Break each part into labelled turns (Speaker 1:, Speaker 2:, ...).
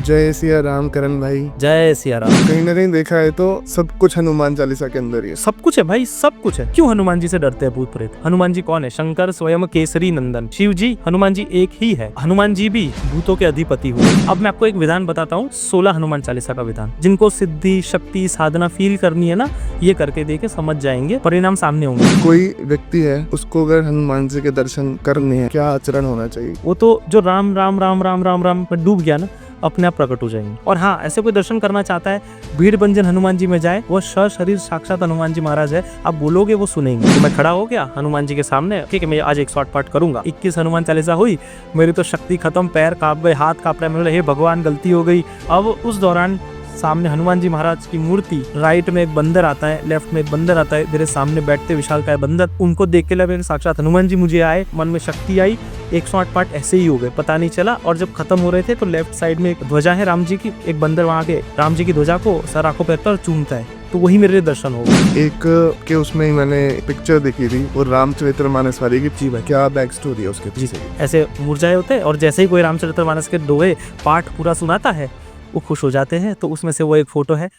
Speaker 1: जय सिया राम करण भाई।
Speaker 2: जय सिया राम।
Speaker 1: कहीं ना कहीं देखा है तो सब कुछ हनुमान चालीसा के अंदर ही है।
Speaker 2: सब कुछ है भाई, सब कुछ है। क्यों हनुमान जी से डरते हैं भूत प्रेत? हनुमान जी कौन है? शंकर स्वयं केसरी नंदन शिव जी। हनुमान जी एक ही है। हनुमान जी भी भूतों के अधिपति हुए। अब मैं आपको एक विधान बताता हूँ, 16 हनुमान चालीसा का विधान। जिनको सिद्धि शक्ति साधना फील करनी है ना, ये करके देखे समझ जाएंगे, परिणाम सामने होंगे।
Speaker 1: कोई व्यक्ति है, उसको अगर हनुमान जी के दर्शन करने हैं, क्या आचरण होना चाहिए?
Speaker 2: वो तो जो राम राम राम राम राम राम में डूब गया ना, अपने आप प्रकट हो जाएंगे। और हाँ, ऐसे कोई दर्शन करना चाहता है, भीड़ बंजन हनुमान जी में जाए, वो शरीर साक्षात हनुमान जी महाराज है। आप बोलोगे वो सुनेंगे। तो मैं खड़ा हो गया हनुमान जी के सामने, ठीक है, मैं आज एक शॉर्ट पाठ करूंगा। 21 हनुमान चालीसा हुई, मेरी तो शक्ति खत्म, पैर कांप गए, हाथ कांप रहे, हे भगवान गलती हो गई। अब उस दौरान सामने हनुमान जी महाराज की मूर्ति, राइट में एक बंदर आता है, लेफ्ट में एक बंदर आता है, मेरे सामने बैठते विशालकाय बंदर, उनको देख के लगे साक्षात हनुमान जी मुझे आए, मन में शक्ति आई। 108 पाठ ऐसे ही हो गए, पता नहीं चला। और जब खत्म हो रहे थे तो लेफ्ट साइड में एक ध्वजा है राम जी की, एक बंदर वहाँ के राम जी की ध्वजा को सर आंखों पे रखकर चूमता है, तो वही मेरे दर्शन हो गए।
Speaker 1: एक के उसमें मैंने पिक्चर देखी थी, वो रामचरितमानस वाली की। जी भाई, क्या बैक स्टोरी है उसके पीछे?
Speaker 2: ऐसे मुरझाए होते हैं, और जैसे ही कोई रामचरितमानस के दोहे पाठ पूरा सुनाता है, वो खुश हो जाते हैं। तो उसमें से वो एक फोटो है।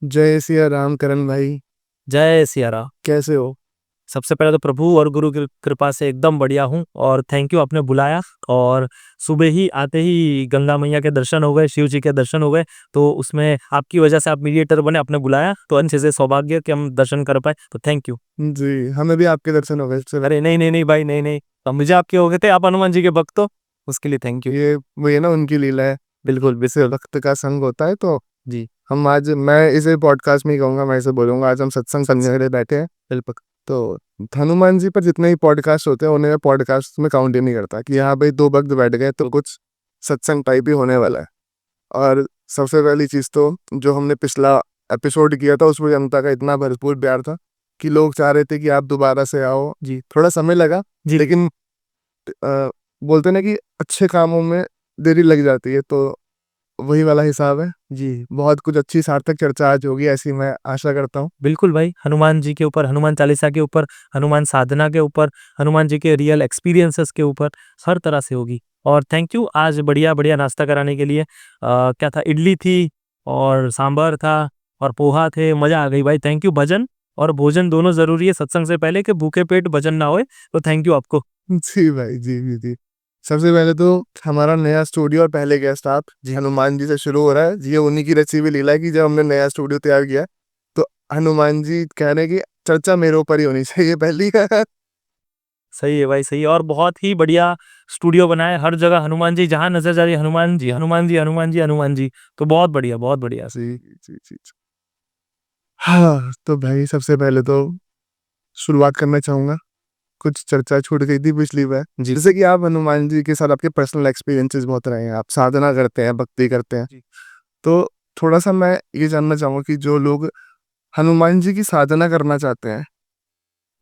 Speaker 1: जय सिया राम करण भाई।
Speaker 2: जय सिया राम।
Speaker 1: कैसे हो?
Speaker 2: सबसे पहले तो प्रभु और गुरु की कृपा से एकदम बढ़िया हूँ, और थैंक यू, आपने बुलाया। और सुबह ही आते ही गंगा मैया के दर्शन हो गए, शिव जी के दर्शन हो गए, तो उसमें आपकी वजह से आप मीडिएटर बने, आपने बुलाया, तो अच्छे से सौभाग्य कि हम दर्शन कर पाए, तो थैंक यू।
Speaker 1: जी, हमें भी आपके दर्शन हो गए।
Speaker 2: अरे नहीं नहीं नहीं भाई, नहीं नहीं, तो मुझे आपके हो गए थे, आप हनुमान जी के भक्त हो, उसके लिए थैंक यू।
Speaker 1: ये वो ना उनकी लीला है।
Speaker 2: बिल्कुल
Speaker 1: जैसे भक्त का संग होता है, तो
Speaker 2: जी,
Speaker 1: हम आज, मैं इसे पॉडकास्ट में ही कहूंगा, मैं इसे बोलूंगा, आज हम सत्संग करने के लिए बैठे हैं।
Speaker 2: बिल्कुल।
Speaker 1: तो हनुमान जी पर जितने ही पॉडकास्ट होते हैं, उन्हें पॉडकास्ट में काउंट ही नहीं करता कि यहाँ भाई 2 भक्त बैठ गए तो कुछ सत्संग टाइप ही होने वाला है। और सबसे पहली चीज़ तो जो हमने पिछला एपिसोड किया था, उसमें जनता का इतना भरपूर प्यार था कि लोग चाह रहे थे कि आप दोबारा से आओ।
Speaker 2: जी,
Speaker 1: थोड़ा समय लगा
Speaker 2: जी,
Speaker 1: लेकिन बोलते ना कि अच्छे कामों में देरी लग जाती है, तो वही वाला हिसाब है।
Speaker 2: जी,
Speaker 1: बहुत कुछ अच्छी सार्थक चर्चा आज होगी, ऐसी मैं आशा करता हूँ।
Speaker 2: बिल्कुल भाई। हनुमान जी के ऊपर, हनुमान चालीसा के ऊपर, हनुमान साधना के ऊपर, हनुमान जी के रियल एक्सपीरियंसेस के ऊपर, हर तरह से होगी। और थैंक यू आज बढ़िया बढ़िया नाश्ता कराने के लिए। क्या था, इडली थी और सांभर था और पोहा थे, मजा आ गई भाई। Thank you. भजन और भोजन दोनों जरूरी है सत्संग से पहले, कि भूखे पेट भजन ना होए, तो थैंक यू आपको।
Speaker 1: जी भाई, जी। सबसे पहले तो हमारा नया स्टूडियो और पहले गेस्ट आप जी, हनुमान जी से शुरू हो रहा है। ये उन्हीं की रची हुई लीला है कि जब हमने नया स्टूडियो तैयार किया, तो हनुमान जी कह रहे हैं कि चर्चा मेरे ऊपर ही होनी चाहिए पहली।
Speaker 2: सही है भाई, सही है। और बहुत ही बढ़िया स्टूडियो बनाए, हर जगह हनुमान जी, जहां नजर जा रही है हनुमान जी हनुमान जी हनुमान जी हनुमान जी, तो बहुत बढ़िया, बहुत बढ़िया।
Speaker 1: जी। हाँ, तो भाई सबसे पहले तो शुरुआत करना चाहूंगा, कुछ चर्चा छूट गई थी पिछली बार।
Speaker 2: जी,
Speaker 1: जैसे कि आप हनुमान जी के साथ आपके पर्सनल एक्सपीरियंसेस बहुत रहे हैं, आप साधना करते हैं, भक्ति करते हैं,
Speaker 2: जी।
Speaker 1: तो थोड़ा सा मैं ये जानना चाहूंगा कि जो लोग हनुमान जी की साधना करना चाहते हैं,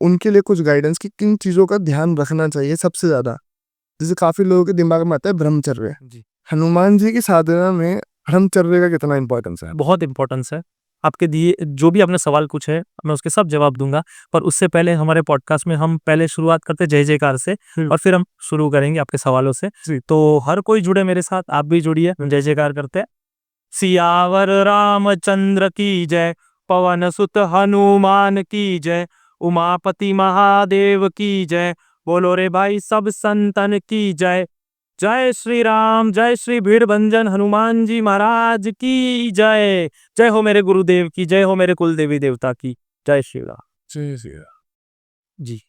Speaker 1: उनके लिए कुछ गाइडेंस कि किन चीज़ों का ध्यान रखना चाहिए सबसे ज़्यादा। जैसे काफ़ी लोगों के दिमाग में आता है ब्रह्मचर्य।
Speaker 2: जी,
Speaker 1: हनुमान जी की साधना में ब्रह्मचर्य का कितना इंपॉर्टेंस है?
Speaker 2: बहुत इंपॉर्टेंस है। आपके दिए जो भी आपने सवाल पूछे, मैं उसके सब जवाब दूंगा। पर उससे पहले हमारे पॉडकास्ट में हम पहले शुरुआत करते जय जयकार से, और फिर हम शुरू करेंगे आपके सवालों से। तो हर कोई जुड़े मेरे साथ, आप भी जुड़िए, जय जयकार करते हैं। सियावर रामचंद्र की जय, पवन सुत हनुमान की जय, उमापति महादेव की जय, बोलो रे भाई सब संतन की जय। जय श्री राम, जय श्री भीड़ भंजन हनुमान जी महाराज की जय। जय हो मेरे गुरुदेव की, जय हो मेरे कुल देवी देवता की। जय श्री राम।
Speaker 1: जी जी।
Speaker 2: जी,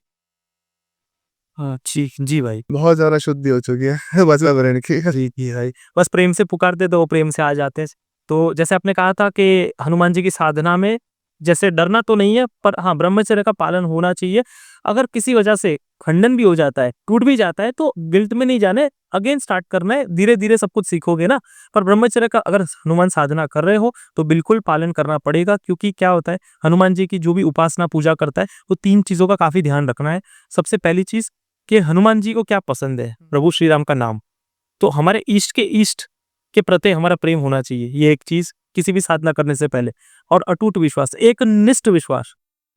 Speaker 2: हाँ जी, जी भाई।
Speaker 1: बहुत ज़्यादा शुद्धि हो चुकी है बचला बरन की।
Speaker 2: जी, जी भाई, बस प्रेम से पुकारते तो वो प्रेम से आ जाते हैं। तो जैसे आपने कहा था कि हनुमान जी की साधना में जैसे डरना तो नहीं है, पर हाँ, ब्रह्मचर्य का पालन होना चाहिए। अगर किसी वजह से खंडन भी हो जाता है, टूट भी जाता है, तो गिल्ट में नहीं जाने, अगेन स्टार्ट करना है, धीरे धीरे सब कुछ सीखोगे ना। पर ब्रह्मचर्य का अगर हनुमान साधना कर रहे हो तो बिल्कुल पालन करना पड़ेगा, क्योंकि क्या होता है, हनुमान जी की जो भी उपासना पूजा करता है, वो 3 चीजों का काफी ध्यान रखना है। सबसे पहली चीज कि हनुमान जी को क्या पसंद है, प्रभु श्री राम का नाम। तो हमारे ईष्ट के ईष्ट के प्रति हमारा प्रेम होना चाहिए, ये एक चीज किसी भी साधना करने से पहले। और अटूट विश्वास, एक निष्ठ विश्वास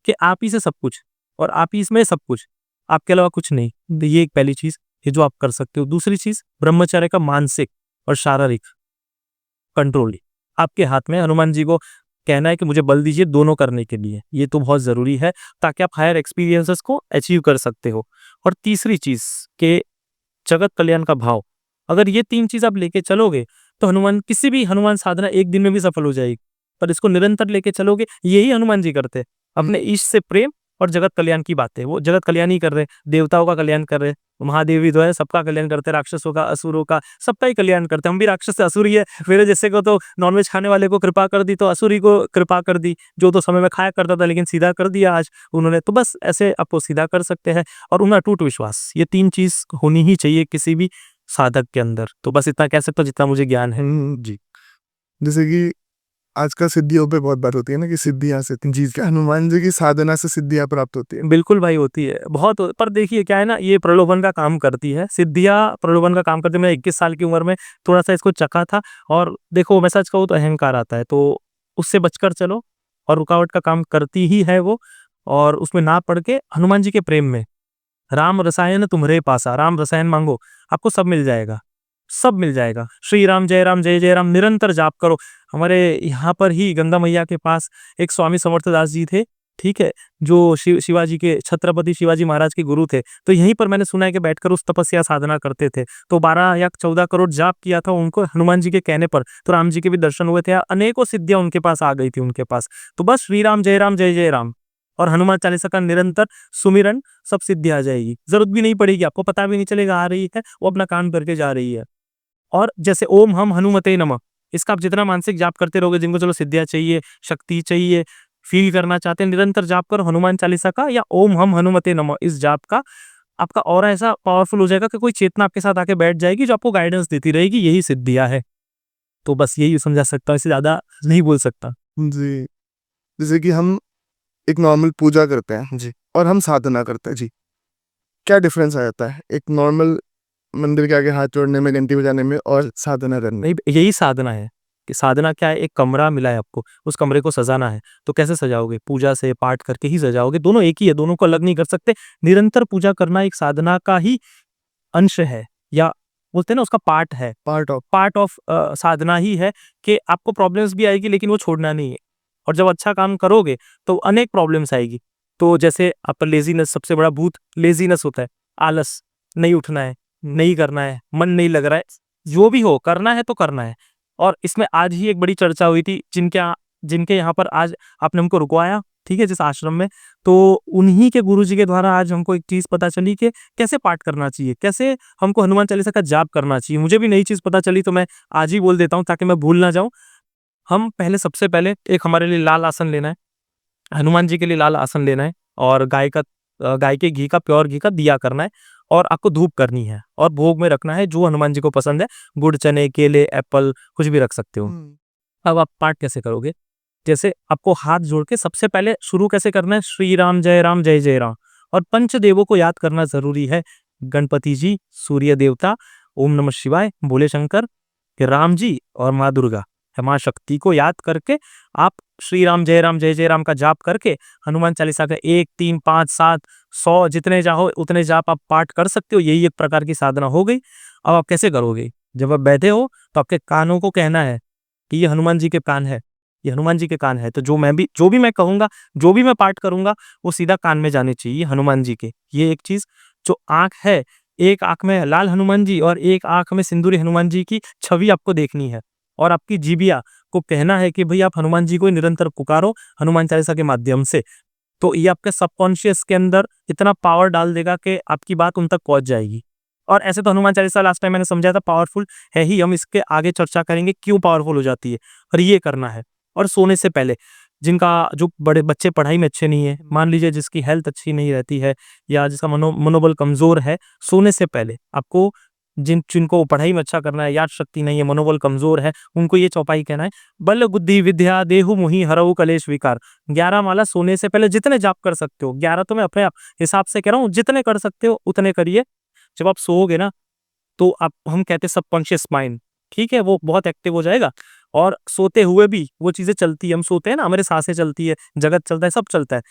Speaker 2: कि आप ही से सब कुछ और आप ही इसमें सब कुछ, आपके अलावा कुछ नहीं। ये एक पहली चीज ये जो आप कर सकते हो। दूसरी चीज ब्रह्मचर्य का मानसिक और शारीरिक कंट्रोल आपके हाथ में। हनुमान जी को कहना है कि मुझे बल दीजिए दोनों करने के लिए, ये तो बहुत जरूरी है ताकि आप हायर एक्सपीरियंसेस को अचीव कर सकते हो। और तीसरी चीज के जगत कल्याण का भाव, अगर ये 3 चीज आप लेके चलोगे तो हनुमान किसी भी हनुमान साधना एक दिन में भी सफल हो जाएगी। पर इसको निरंतर लेके चलोगे, यही हनुमान जी करते हैं, अपने इष्ट से प्रेम और जगत कल्याण की बातें। वो जगत कल्याण ही कर रहे, देवताओं का कल्याण कर रहे, महादेव भी तो है, सबका कल्याण करते, राक्षसों का, असुरों का, सबका ही कल्याण करते। हम भी राक्षस से असुर ही है, मेरे जैसे को तो नॉनवेज खाने वाले को कृपा कर दी तो असुरी को कृपा कर दी, जो तो समय में खाया करता था लेकिन सीधा कर दिया आज उन्होंने, तो बस ऐसे आपको सीधा कर सकते हैं। और उनमें अटूट विश्वास, ये 3 चीज होनी ही चाहिए किसी भी साधक के अंदर। तो बस इतना कह सकता हूँ जितना मुझे ज्ञान है जी।
Speaker 1: जैसे कि आजकल सिद्धियों पे बहुत बात होती है ना कि सिद्धियां से जी, क्या हनुमान जी की साधना से सिद्धियां प्राप्त होती है?
Speaker 2: बिल्कुल भाई होती है, बहुत पर देखिए क्या है ना, ये प्रलोभन का काम करती है, सिद्धियां प्रलोभन का काम करती है। मैं 21 साल की उम्र में थोड़ा सा इसको चखा था, और देखो मैं सच कहूँ तो अहंकार आता है, तो उससे बचकर चलो, और रुकावट का काम करती ही है वो। और उसमें ना पड़ के हनुमान जी के प्रेम में, राम रसायन तुम्हरे पासा, राम रसायन मांगो, आपको सब मिल जाएगा, सब मिल जाएगा। श्री राम जय जय राम निरंतर जाप करो। हमारे यहाँ पर ही गंगा मैया के पास एक स्वामी समर्थदास जी थे, ठीक है, जो शिवाजी के, छत्रपति शिवाजी महाराज के गुरु थे। तो यहीं पर मैंने सुना है कि बैठकर उस तपस्या साधना करते थे। तो 12 या 14 करोड़ जाप किया था उनको हनुमान जी के कहने पर, तो राम जी के भी दर्शन हुए थे, अनेकों सिद्धियां उनके पास आ गई थी उनके पास। तो बस श्री राम जय जय राम और हनुमान चालीसा का निरंतर सुमिरन, सब सिद्धि आ जाएगी। जरूरत भी नहीं पड़ेगी, आपको पता भी नहीं चलेगा आ रही है, वो अपना काम करके जा रही है। और जैसे ओम हम हनुमते नमः, इसका आप जितना मानसिक जाप करते रहोगे, जिनको चलो सिद्धियां चाहिए, शक्ति चाहिए, फील करना चाहते हैं, निरंतर जाप करो हनुमान चालीसा का या ओम हम हनुमते नमः, इस जाप का आपका ऑरा ऐसा पावरफुल हो जाएगा कि कोई चेतना आपके साथ आके बैठ जाएगी जो आपको गाइडेंस देती रहेगी, यही सिद्धियां है। तो बस यही समझा सकता हूँ, इससे ज्यादा नहीं बोल सकता
Speaker 1: जी, जैसे कि हम एक नॉर्मल पूजा करते हैं
Speaker 2: जी।
Speaker 1: और हम साधना करते हैं जी, क्या डिफरेंस आ जाता है एक नॉर्मल मंदिर के आगे हाथ जोड़ने में, घंटी बजाने में और साधना करने में?
Speaker 2: नहीं, यही साधना है कि साधना क्या है, एक कमरा मिला है आपको, उस कमरे को सजाना है, तो कैसे सजाओगे? पूजा से, पाठ करके ही सजाओगे। दोनों एक ही है, दोनों को अलग नहीं कर सकते। निरंतर पूजा करना एक साधना का ही अंश है, या बोलते हैं ना उसका पार्ट है,
Speaker 1: पार्ट ऑफ
Speaker 2: साधना ही है। कि आपको प्रॉब्लम्स भी आएगी लेकिन वो छोड़ना नहीं है, और जब अच्छा काम करोगे तो अनेक प्रॉब्लम्स आएगी। तो जैसे आप पर लेजीनेस, सबसे बड़ा भूत लेजीनेस होता है, आलस, नहीं उठना है, नहीं करना है, मन नहीं लग रहा है, जो भी हो करना है तो करना है। और इसमें आज ही एक बड़ी चर्चा हुई थी, जिनके यहाँ पर आज आपने हमको रुकवाया, ठीक है, जिस आश्रम में, तो उन्हीं के गुरुजी के द्वारा आज हमको एक चीज पता चली कि कैसे पाठ करना चाहिए, कैसे हमको हनुमान चालीसा का जाप करना चाहिए। मुझे भी नई चीज पता चली, तो मैं आज ही बोल देता हूँ ताकि मैं भूल ना जाऊं। हम सबसे पहले एक हमारे लिए लाल आसन लेना है, हनुमान जी के लिए लाल आसन लेना है, और गाय के घी का, प्योर घी का दिया करना है, और आपको धूप करनी है, और भोग में रखना है जो हनुमान जी को पसंद है, गुड़, चने, केले, एप्पल, कुछ भी रख सकते हो। अब आप पाठ कैसे करोगे? जैसे आपको हाथ जोड़ के सबसे पहले शुरू कैसे करना है, श्री राम जय जय राम, और पंचदेवों को याद करना जरूरी है। गणपति जी, सूर्य देवता, ओम नमः शिवाय, भोले शंकर, राम जी और माँ दुर्गा, माँ शक्ति को याद करके आप श्री राम जय जय राम का जाप करके हनुमान चालीसा का 1, 3, 5, 7, 100 जितने चाहो उतने जाप आप पाठ कर सकते हो। यही एक प्रकार की साधना हो गई। अब आप कैसे करोगे? जब आप बैठे हो तो आपके कानों को कहना है कि ये हनुमान जी के कान है, ये हनुमान जी के कान है, तो जो भी मैं कहूंगा, जो भी मैं पाठ करूंगा, वो सीधा कान में जाने चाहिए हनुमान जी के। ये एक चीज। जो आंख है, एक आंख में लाल हनुमान जी और एक आंख में सिंदूरी हनुमान जी की छवि आपको देखनी है, और आपकी जीभिया को कहना है कि भाई आप हनुमान जी को निरंतर पुकारो हनुमान चालीसा के माध्यम से। तो ये आपके सबकॉन्शियस के अंदर इतना पावर डाल देगा कि आपकी बात उन तक पहुंच जाएगी। और ऐसे तो हनुमान चालीसा लास्ट टाइम मैंने समझाया था पावरफुल है ही, हम इसके आगे चर्चा करेंगे क्यों पावरफुल हो जाती है, और ये करना है। और सोने से पहले, जो बड़े बच्चे पढ़ाई में अच्छे नहीं है, मान लीजिए जिसकी हेल्थ अच्छी नहीं रहती है, या जिसका मनोबल कमजोर है, सोने से पहले आपको, जिनको पढ़ाई में अच्छा करना है, याद शक्ति नहीं है, मनोबल कमजोर है, उनको ये चौपाई कहना है, बल बुद्धि विद्या देहु मोहि हरऊ कलेश विकार। 11 माला सोने से पहले जितने जाप कर सकते हो, 11 तो मैं अपने हिसाब से कह रहा हूँ, जितने कर सकते हो उतने करिए। जब आप सोओगे ना, तो आप, हम कहते हैं सबकॉन्शियस माइंड, ठीक है, वो बहुत एक्टिव हो जाएगा और सोते हुए भी वो चीज़ें चलती है, हम सोते हैं ना, हमारे सांसें चलती है, जगत चलता है, सब चलता है।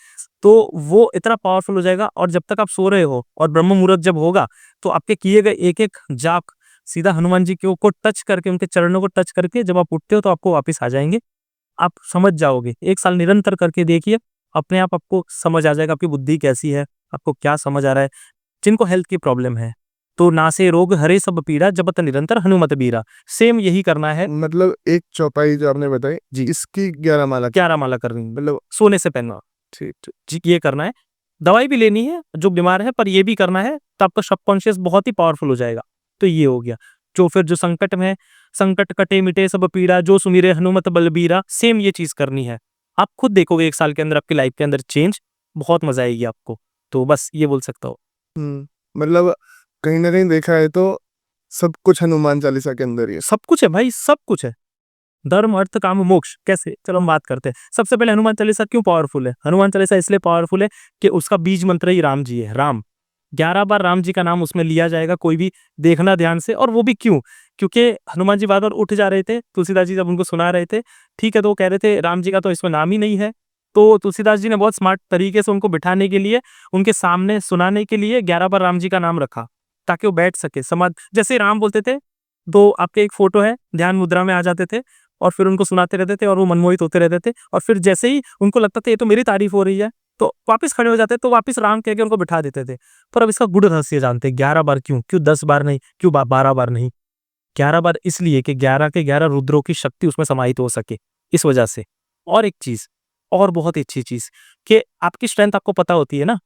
Speaker 2: तो वो इतना पावरफुल हो जाएगा और जब तक आप सो रहे हो और ब्रह्म मुहूर्त जब होगा, तो आपके किए गए एक-एक जाप सीधा हनुमान जी के को टच करके, उनके चरणों को टच करके जब आप उठते हो तो आपको वापस आ जाएँगे। आप समझ जाओगे, 1 साल निरंतर करके देखिए, अपने आप आपको समझ आ जाएगा आपकी बुद्धि कैसी है, आपको क्या समझ आ रहा है। जिनको हेल्थ की प्रॉब्लम है, तो नासे रोग हरे सब पीड़ा जपत निरंतर हनुमत बीरा। सेम यही करना है।
Speaker 1: मतलब एक चौपाई जो आपने बताई,
Speaker 2: जी।
Speaker 1: इसकी 11 माला
Speaker 2: 11 माला करनी है,
Speaker 1: मतलब
Speaker 2: सोने से पहले।
Speaker 1: ठीक, ठीक।
Speaker 2: जी, ये करना है। दवाई भी लेनी है, जो बीमार है, पर ये भी करना है, तो आपका सबकॉन्शियस बहुत ही पावरफुल हो जाएगा। तो ये हो गया। जो संकट में है, संकट कटे मिटे सब पीड़ा, जो सुमिरे हनुमत बलबीरा, सेम ये चीज़ करनी है। आप खुद देखोगे 1 साल के अंदर आपकी लाइफ के अंदर चेंज, बहुत मज़ा आएगी आपको। तो बस ये बोल सकता हूँ।
Speaker 1: मतलब कहीं न कहीं देखा है तो सब कुछ हनुमान चालीसा के अंदर ही है।
Speaker 2: सब कुछ है भाई, सब कुछ है। धर्म, अर्थ, काम, मोक्ष कैसे? चलो हम बात करते हैं। सबसे पहले हनुमान चालीसा क्यों पावरफुल है? हनुमान चालीसा इसलिए पावरफुल है कि उसका बीज मंत्र ही राम जी है, राम। 11 बार राम जी का नाम उसमें लिया जाएगा, कोई भी देखना ध्यान से। और वो भी क्यों? क्योंकि हनुमान जी बार-बार उठ जा रहे थे, तुलसीदास जी जब उनको सुना रहे थे, ठीक है, तो वो कह रहे थे राम जी का तो इसमें नाम ही नहीं है। तो तुलसीदास जी ने बहुत स्मार्ट तरीके से उनको बिठाने के लिए, उनके सामने सुनाने के लिए 11 बार राम जी का नाम रखा, ताकि वो बैठ सके, जैसे राम बोलते थे, तो आपके एक फ़ोटो है, ध्यान मुद्रा में आ जाते थे और फिर उनको सुनाते रहते थे और वो मनमोहित होते रहते थे और फिर जैसे ही उनको लगता था ये तो मेरी तारीफ हो रही है, तो वापस खड़े हो जाते, तो वापस राम कह के उनको बिठा देते थे। पर अब इसका गूढ़ रहस्य जानते हैं, 11 बार क्यों? क्यों 10 बार नहीं? क्यों 12 बार नहीं? 11 बार इसलिए कि 11 के 11 रुद्रों की शक्ति उसमें समाहित हो सके, इस वजह से। और एक चीज़, और बहुत ही अच्छी चीज़, कि आपकी स्ट्रेंथ आपको पता होती है ना,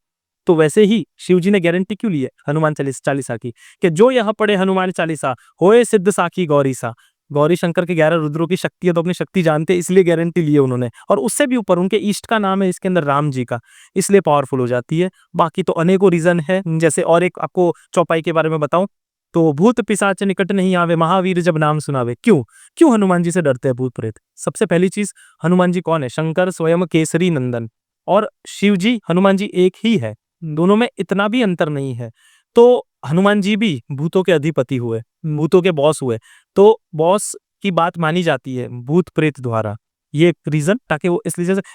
Speaker 2: तो वैसे ही शिव जी ने गारंटी क्यों ली है हनुमान चालीसा की, कि जो यह पढ़े हनुमान चालीसा, होए सिद्ध साखी गौरीसा। गौरी शंकर के 11 रुद्रों की शक्ति है, तो अपनी शक्ति जानते हैं, इसलिए गारंटी ली है उन्होंने। और उससे भी ऊपर उनके इष्ट का नाम है इसके अंदर, राम जी का, इसलिए पावरफुल हो जाती है। बाकी तो अनेकों रीजन है, जैसे और एक आपको चौपाई के बारे में बताऊं, तो भूत पिशाच निकट नहीं आवे, महावीर जब नाम सुनावे। क्यों? क्यों हनुमान जी से डरते हैं भूत प्रेत? सबसे पहली चीज, हनुमान जी कौन है? शंकर स्वयं केसरी नंदन। और शिव जी, हनुमान जी एक ही है, दोनों में इतना भी अंतर नहीं है। तो हनुमान जी भी भूतों के अधिपति हुए, भूतों के बॉस हुए, तो बॉस की बात मानी जाती है भूत प्रेत द्वारा। ये एक रीजन, ताकि वो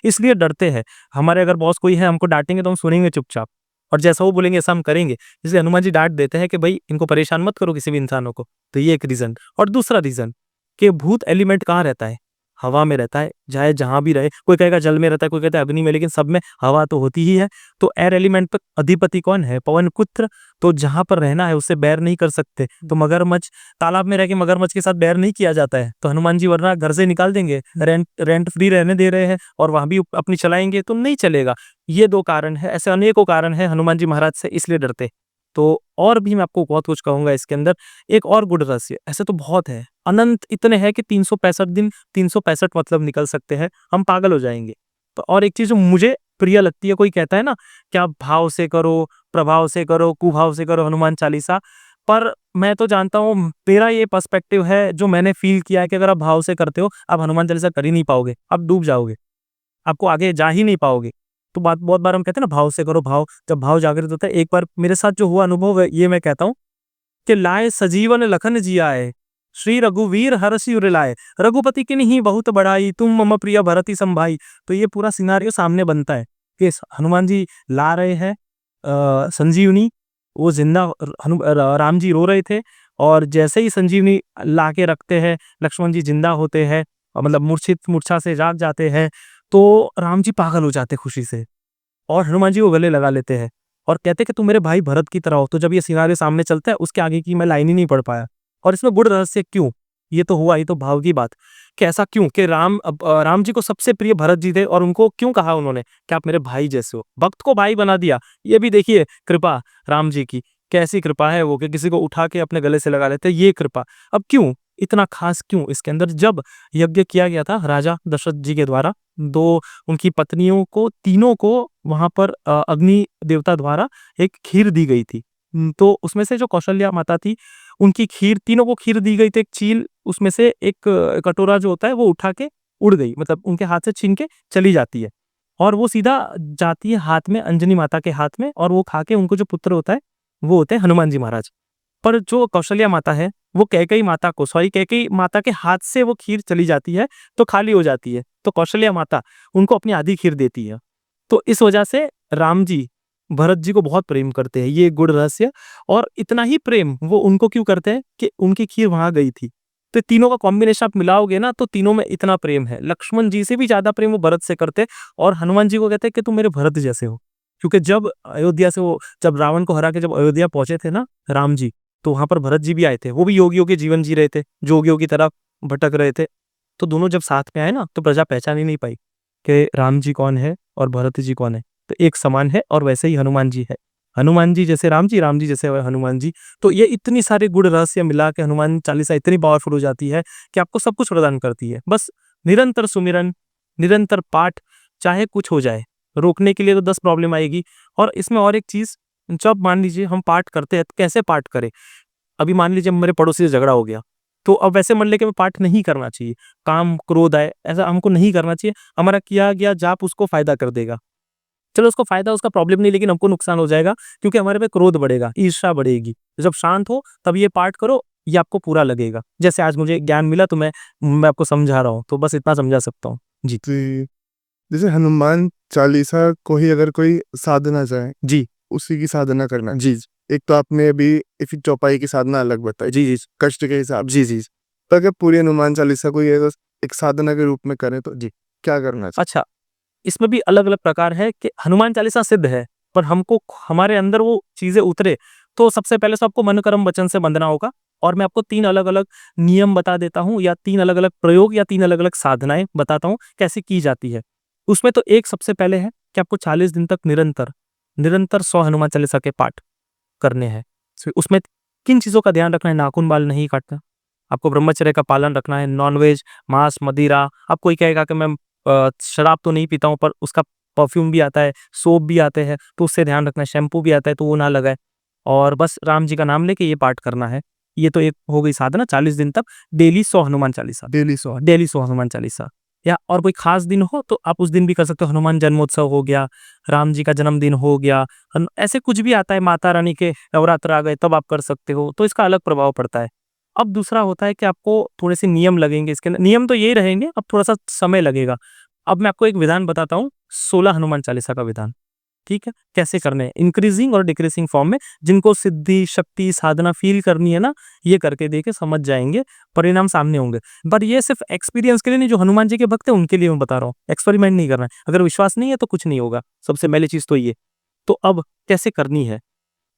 Speaker 2: इसलिए डरते हैं। हमारे अगर बॉस कोई है, हमको डांटेंगे तो हम सुनेंगे चुपचाप, और जैसा वो बोलेंगे ऐसा हम करेंगे। इसलिए हनुमान जी डांट देते हैं कि भाई इनको परेशान मत करो, किसी भी इंसानों को। तो ये एक रीजन। और दूसरा रीजन, कि भूत एलिमेंट कहाँ रहता है? हवा में रहता है, चाहे जहां भी रहे। कोई कहेगा जल में रहता है, कोई कहता है अग्नि में, लेकिन सब में हवा तो होती ही है। तो एयर एलिमेंट पर अधिपति कौन है? पवन पुत्र। तो जहां पर रहना है उससे बैर नहीं कर सकते। तो मगरमच्छ, तालाब में रह के मगरमच्छ के साथ बैर नहीं किया जाता है, तो हनुमान जी वरना घर से निकाल देंगे। रेंट फ्री रहने दे रहे हैं और वहां भी अपनी चलाएंगे तो नहीं चलेगा। ये 2 कारण है, ऐसे अनेकों कारण है हनुमान जी महाराज से इसलिए डरते। तो और भी मैं आपको बहुत कुछ कहूंगा इसके अंदर। एक और गुड़ रहस्य, ऐसे तो बहुत है, अनंत इतने हैं कि 365 दिन 365 मतलब निकल सकते हैं, हम पागल हो जाएंगे। तो और एक चीज जो मुझे प्रिय लगती है, कोई कहता है ना कि आप भाव से करो, प्रभाव से करो, कुभाव से करो हनुमान चालीसा, पर मैं तो जानता हूँ, मेरा ये पर्सपेक्टिव है, जो मैंने फील किया है, कि अगर आप भाव से करते हो, आप हनुमान चालीसा कर ही नहीं पाओगे, आप डूब जाओगे, आपको आगे जा ही नहीं पाओगे। तो बात बहुत बार हम कहते हैं ना, भाव से करो, भाव, जब भाव जागृत होता है। एक बार मेरे साथ जो हुआ अनुभव है, ये मैं कहता हूँ, कि लाए सजीवन लखन जियाए, श्री रघुवीर हरषि उर लाए, रघुपति किन्हीं बहुत बड़ाई, तुम मम प्रिय भरति संभाई। तो ये पूरा सिनारियो सामने बनता है कि हनुमान जी ला रहे हैं संजीवनी, वो जिंदा, राम जी रो रहे थे, और जैसे ही संजीवनी ला के रखते हैं, लक्ष्मण जी जिंदा होते हैं, मतलब मूर्छा से जाग जाते हैं, तो राम जी पागल हो जाते खुशी से, और हनुमान जी को गले लगा लेते हैं और कहते कि तुम मेरे भाई भरत की तरह हो। तो जब ये सिनारियो सामने चलता है, उसके आगे की मैं लाइन ही नहीं पढ़ पाया। और इसमें गुड़ रहस्य क्यों? ये तो हुआ, ये तो भाव की बात, कि ऐसा क्यों कि राम जी को सबसे प्रिय भरत जी थे, और उनको क्यों कहा उन्होंने कि आप मेरे भाई जैसे हो, भक्त को भाई बना दिया। ये भी देखिए कृपा राम जी की, कैसी कृपा है वो, कि किसी को उठा के अपने गले से लगा लेते, ये कृपा। अब क्यों इतना खास, क्यों इसके अंदर? जब यज्ञ किया गया था राजा दशरथ जी के द्वारा, 2 उनकी पत्नियों को, तीनों को वहां पर अग्नि देवता द्वारा एक खीर दी गई थी। तो उसमें से जो कौशल्या माता थी, उनकी खीर, तीनों को खीर दी गई थी। एक चील, उसमें से एक कटोरा जो होता है वो उठा के उड़ गई, मतलब उनके हाथ से छीन के चली जाती है, और वो सीधा जाती है हाथ में, अंजनी माता के हाथ में, और वो खा के उनको जो पुत्र होता है वो होते हैं हनुमान जी महाराज। पर जो कौशल्या माता है, वो कैकेयी माता को कैकेयी माता के हाथ से वो खीर चली जाती है तो खाली हो जाती है, तो कौशल्या माता उनको अपनी आधी खीर देती है। तो इस वजह से राम जी भरत जी को बहुत प्रेम करते हैं, ये गुड़ रहस्य। और इतना ही प्रेम वो उनको क्यों करते हैं कि उनकी खीर वहां गई थी। तो तीनों का कॉम्बिनेशन आप मिलाओगे ना तो तीनों में इतना प्रेम है। लक्ष्मण जी से भी ज्यादा प्रेम वो भरत से करते हैं, और हनुमान जी को कहते हैं कि तुम मेरे भरत जैसे हो। क्योंकि जब रावण को हरा के जब अयोध्या पहुंचे थे ना राम जी, तो वहां पर भरत जी भी आए थे। वो भी योगियों के जीवन जी रहे थे, जोगियों की तरह भटक रहे थे। तो दोनों जब साथ में आए ना तो प्रजा पहचान ही नहीं पाई कि राम जी कौन है और भरत जी कौन है। तो एक समान है, और वैसे ही हनुमान जी है। हनुमान जी जैसे राम जी जैसे हनुमान जी। तो ये इतनी सारे गुण रहस्य मिला के हनुमान चालीसा इतनी पावरफुल हो जाती है कि आपको सब कुछ प्रदान करती है। बस निरंतर सुमिरन, निरंतर पाठ, चाहे कुछ हो जाए। रोकने के लिए तो 10 प्रॉब्लम आएगी। और इसमें और एक चीज, जब मान लीजिए हम पाठ करते हैं तो कैसे पाठ करें। अभी मान लीजिए मेरे पड़ोसी से झगड़ा हो गया, तो अब वैसे मन लेके मैं पाठ नहीं करना चाहिए। काम क्रोध आए ऐसा हमको नहीं करना चाहिए। हमारा किया गया जाप उसको फायदा कर देगा। चलो उसको फायदा, उसका प्रॉब्लम नहीं, लेकिन हमको नुकसान हो जाएगा, क्योंकि हमारे पे क्रोध बढ़ेगा, ईर्ष्या बढ़ेगी। जब शांत हो तब ये पाठ करो, ये आपको पूरा लगेगा। जैसे आज मुझे ज्ञान मिला तो मैं आपको समझा रहा हूँ, तो बस इतना समझा सकता हूँ जी।
Speaker 1: जी, जैसे हनुमान चालीसा को ही अगर कोई साधना चाहे,
Speaker 2: जी
Speaker 1: उसी की साधना करना है।
Speaker 2: जी
Speaker 1: एक तो आपने अभी इसी चौपाई की साधना अलग बताई,
Speaker 2: जी जी
Speaker 1: कष्ट के हिसाब से।
Speaker 2: जी जी
Speaker 1: तो अगर पूरी हनुमान चालीसा को ये एक साधना के रूप में करें तो
Speaker 2: जी।
Speaker 1: क्या करना चाहिए?
Speaker 2: अच्छा, इसमें भी अलग अलग प्रकार है कि हनुमान चालीसा सिद्ध है, पर हमको हमारे अंदर वो चीजें उतरे, तो सबसे पहले तो आपको मन कर्म वचन से बंधना होगा। और मैं आपको 3 अलग अलग नियम बता देता हूँ, या 3 अलग अलग प्रयोग, या 3 अलग अलग साधनाएं बताता हूँ कैसे की जाती है। उसमें तो एक सबसे पहले है कि आपको 40 दिन तक निरंतर निरंतर 100 हनुमान चालीसा के पाठ करने हैं। उसमें किन चीजों का ध्यान रखना है, नाखून बाल नहीं काटना, आपको ब्रह्मचर्य का पालन रखना है, नॉनवेज, मांस, मदिरा। अब कोई कहेगा कि मैं शराब तो नहीं पीता हूँ, पर उसका परफ्यूम भी आता है, सोप भी आते हैं, तो उससे ध्यान रखना है, शैम्पू भी आता है तो वो ना लगाए। और बस राम जी का नाम लेके ये पाठ करना है। ये तो एक हो गई साधना, 40 दिन तक डेली 100 हनुमान चालीसा, डेली 100 हनुमान चालीसा। या और कोई खास दिन हो तो आप उस दिन भी कर सकते हो। हनुमान जन्मोत्सव हो गया, राम जी का जन्मदिन हो गया, ऐसे कुछ भी आता है, माता रानी के नवरात्र आ गए तब आप कर सकते हो, तो इसका अलग प्रभाव पड़ता है। अब दूसरा होता है कि आपको थोड़े से नियम लगेंगे इसके अंदर। नियम तो यही रहेंगे, अब थोड़ा-सा समय लगेगा। अब मैं आपको एक विधान बताता हूँ, 16 हनुमान चालीसा का विधान, ठीक है? कैसे करने हैं, इंक्रीजिंग और डिक्रीजिंग फॉर्म में। जिनको सिद्धि, शक्ति, साधना फ़ील करनी है ना, ये करके देखें, समझ जाएँगे, परिणाम सामने होंगे। पर ये सिर्फ़ एक्सपीरियंस के लिए नहीं, जो हनुमान जी के भक्त हैं, उनके लिए मैं बता रहा हूँ। एक्सपेरिमेंट नहीं करना है। अगर विश्वास नहीं है, तो कुछ नहीं होगा। सबसे पहली चीज़ तो ये। तो अब कैसे करनी है?